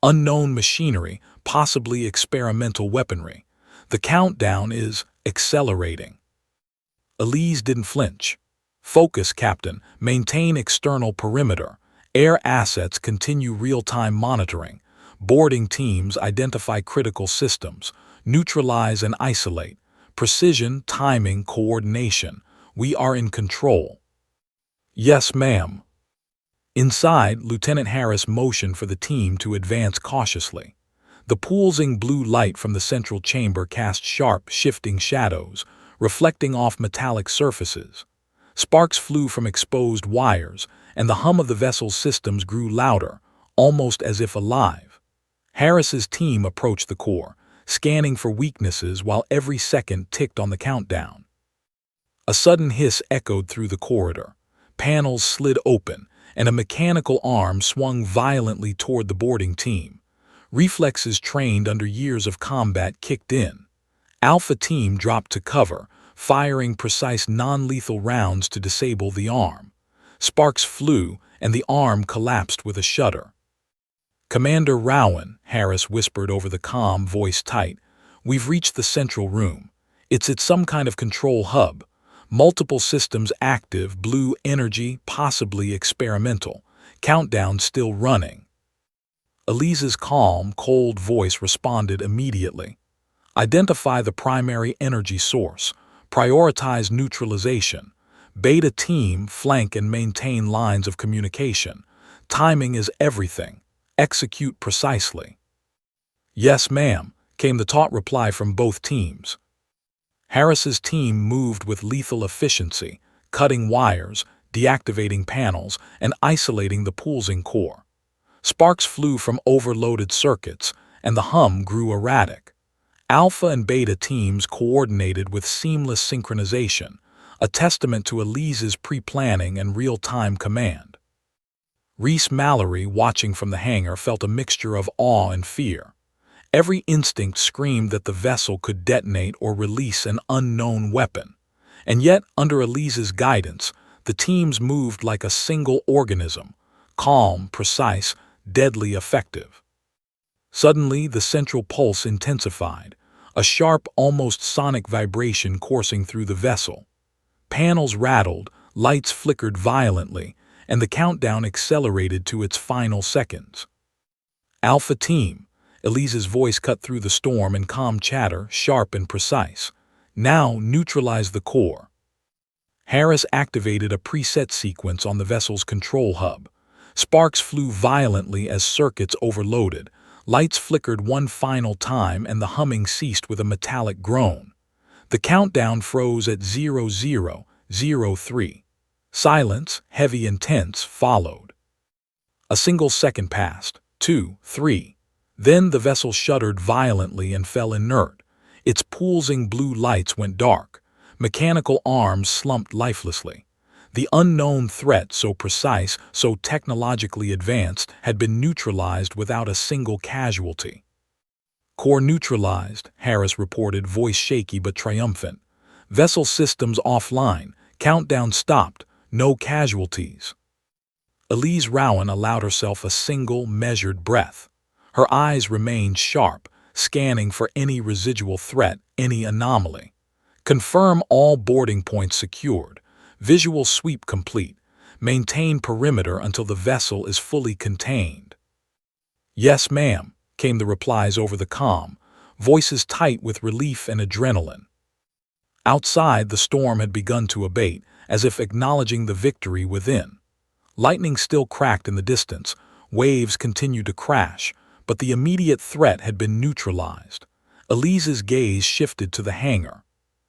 [SPEAKER 1] Unknown machinery, possibly experimental weaponry. The countdown is accelerating. Elise didn't flinch. Focus, Captain. Maintain external perimeter. Air assets continue real-time monitoring. Boarding teams identify critical systems. Neutralize and isolate. Precision, timing, coordination. We are in control. Yes, ma'am. Inside, Lieutenant Harris motioned for the team to advance cautiously. The pulsing blue light from the central chamber cast sharp, shifting shadows, reflecting off metallic surfaces. Sparks flew from exposed wires, and the hum of the vessel's systems grew louder, almost as if alive. Harris's team approached the core, scanning for weaknesses while every second ticked on the countdown. A sudden hiss echoed through the corridor. Panels slid open, and a mechanical arm swung violently toward the boarding team. Reflexes trained under years of combat kicked in. Alpha Team dropped to cover, firing precise non-lethal rounds to disable the arm. Sparks flew, and the arm collapsed with a shudder. Commander Rowan, Harris whispered over the comm, voice tight, "We've reached the central room. It's at some kind of control hub. Multiple systems active, blue energy, possibly experimental. Countdown still running." Elise's calm, cold voice responded immediately. "Identify the primary energy source. Prioritize neutralization. Beta team, flank and maintain lines of communication. Timing is everything. Execute precisely." "Yes, ma'am," came the taut reply from both teams. Harris's team moved with lethal efficiency, cutting wires, deactivating panels, and isolating the pulsing core. Sparks flew from overloaded circuits, and the hum grew erratic. Alpha and Beta teams coordinated with seamless synchronization, a testament to Elise's pre-planning and real-time command. Reese Mallory, watching from the hangar, felt a mixture of awe and fear. Every instinct screamed that the vessel could detonate or release an unknown weapon. And yet, under Elise's guidance, the teams moved like a single organism, calm, precise, deadly effective. Suddenly, the central pulse intensified, a sharp, almost sonic vibration coursing through the vessel. Panels rattled, lights flickered violently, and the countdown accelerated to its final seconds. "Alpha Team," Elise's voice cut through the storm in calm chatter, sharp and precise. "Now neutralize the core." Harris activated a preset sequence on the vessel's control hub. Sparks flew violently as circuits overloaded. Lights flickered one final time, and the humming ceased with a metallic groan. The countdown froze at 00:03. Silence, heavy and tense, followed. A single second passed, 2, 3. Then the vessel shuddered violently and fell inert. Its pulsing blue lights went dark. Mechanical arms slumped lifelessly. The unknown threat, so precise, so technologically advanced, had been neutralized without a single casualty. "Core neutralized," Harris reported, voice shaky but triumphant. "Vessel systems offline. Countdown stopped. No casualties." Elise Rowan allowed herself a single, measured breath. Her eyes remained sharp, scanning for any residual threat, any anomaly. "Confirm all boarding points secured. Visual sweep complete. Maintain perimeter until the vessel is fully contained." "Yes, ma'am," came the replies over the comm, voices tight with relief and adrenaline. Outside, the storm had begun to abate, as if acknowledging the victory within. Lightning still cracked in the distance, Waves continued to crash, but the immediate threat had been neutralized. Elise's gaze shifted to the hangar.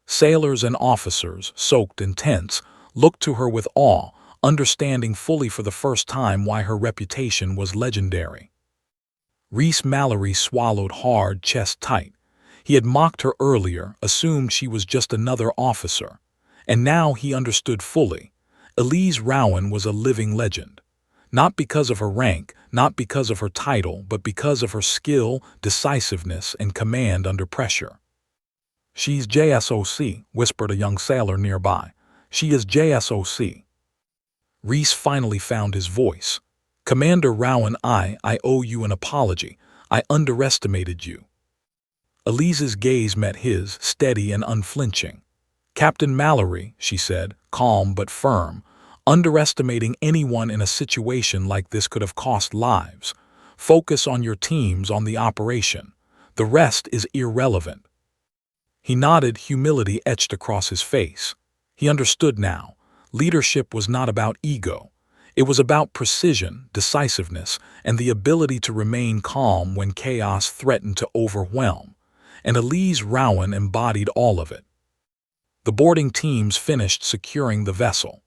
[SPEAKER 1] Sailors and officers, soaked and tense, looked to her with awe, understanding fully for the first time why her reputation was legendary. Reese Mallory swallowed hard, chest tight. He had mocked her earlier, assumed she was just another officer. And now he understood fully. Elise Rowan was a living legend. Not because of her rank, not because of her title, but because of her skill, decisiveness, and command under pressure. "She's JSOC," whispered a young sailor nearby. "She is JSOC." Reese finally found his voice. "Commander Rowan, I owe you an apology. I underestimated you." Elise's gaze met his, steady and unflinching. "Captain Mallory," she said, calm but firm, "underestimating anyone in a situation like this could have cost lives. Focus on your teams, on the operation. The rest is irrelevant." He nodded, humility etched across his face. He understood now. Leadership was not about ego. It was about precision, decisiveness, and the ability to remain calm when chaos threatened to overwhelm. And Elise Rowan embodied all of it. The boarding teams finished securing the vessel.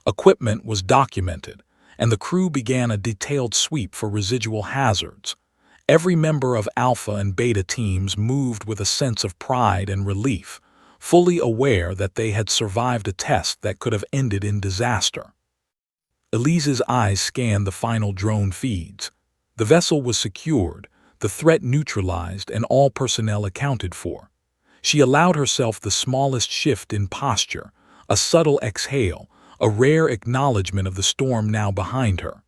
[SPEAKER 1] Equipment was documented, and the crew began a detailed sweep for residual hazards. Every member of Alpha and Beta teams moved with a sense of pride and relief, fully aware that they had survived a test that could have ended in disaster. Elise's eyes scanned the final drone feeds. The vessel was secured, the threat neutralized, and all personnel accounted for. She allowed herself the smallest shift in posture, a subtle exhale, a rare acknowledgement of the storm now behind her.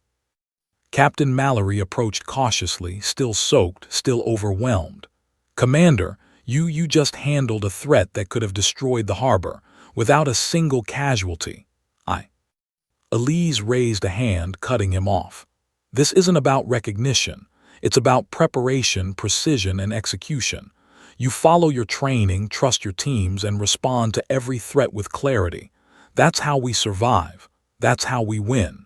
[SPEAKER 1] Captain Mallory approached cautiously, still soaked, still overwhelmed. "Commander, you just handled a threat that could have destroyed the harbor, without a single casualty." Elise raised a hand, cutting him off. "This isn't about recognition. It's about preparation, precision, and execution. You follow your training, trust your teams, and respond to every threat with clarity. That's how we survive. That's how we win."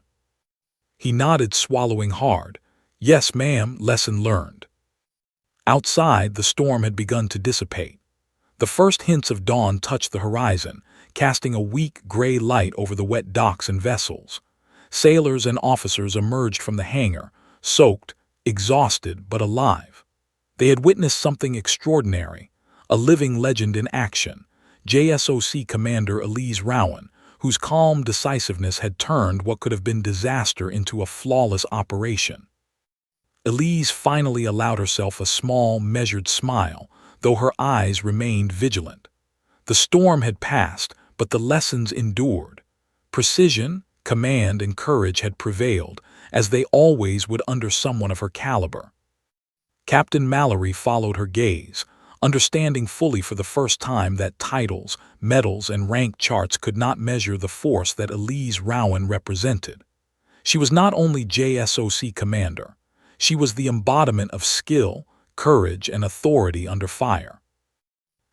[SPEAKER 1] He nodded, swallowing hard. "Yes, ma'am, lesson learned." Outside, the storm had begun to dissipate. The first hints of dawn touched the horizon, casting a weak gray light over the wet docks and vessels. Sailors and officers emerged from the hangar, soaked, exhausted, but alive. They had witnessed something extraordinary, a living legend in action, JSOC Commander Elise Rowan, whose calm decisiveness had turned what could have been disaster into a flawless operation. Elise finally allowed herself a small, measured smile, though her eyes remained vigilant. The storm had passed, but the lessons endured. Precision, command, and courage had prevailed, as they always would under someone of her caliber. Captain Mallory followed her gaze, understanding fully for the first time that titles, medals, and rank charts could not measure the force that Elise Rowan represented. She was not only JSOC commander, she was the embodiment of skill, courage, and authority under fire.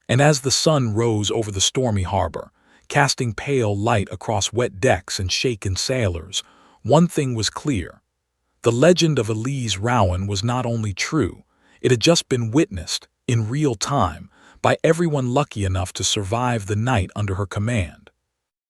[SPEAKER 1] And as the sun rose over the stormy harbor, casting pale light across wet decks and shaken sailors, one thing was clear. The legend of Elise Rowan was not only true, it had just been witnessed, in real time, by everyone lucky enough to survive the night under her command.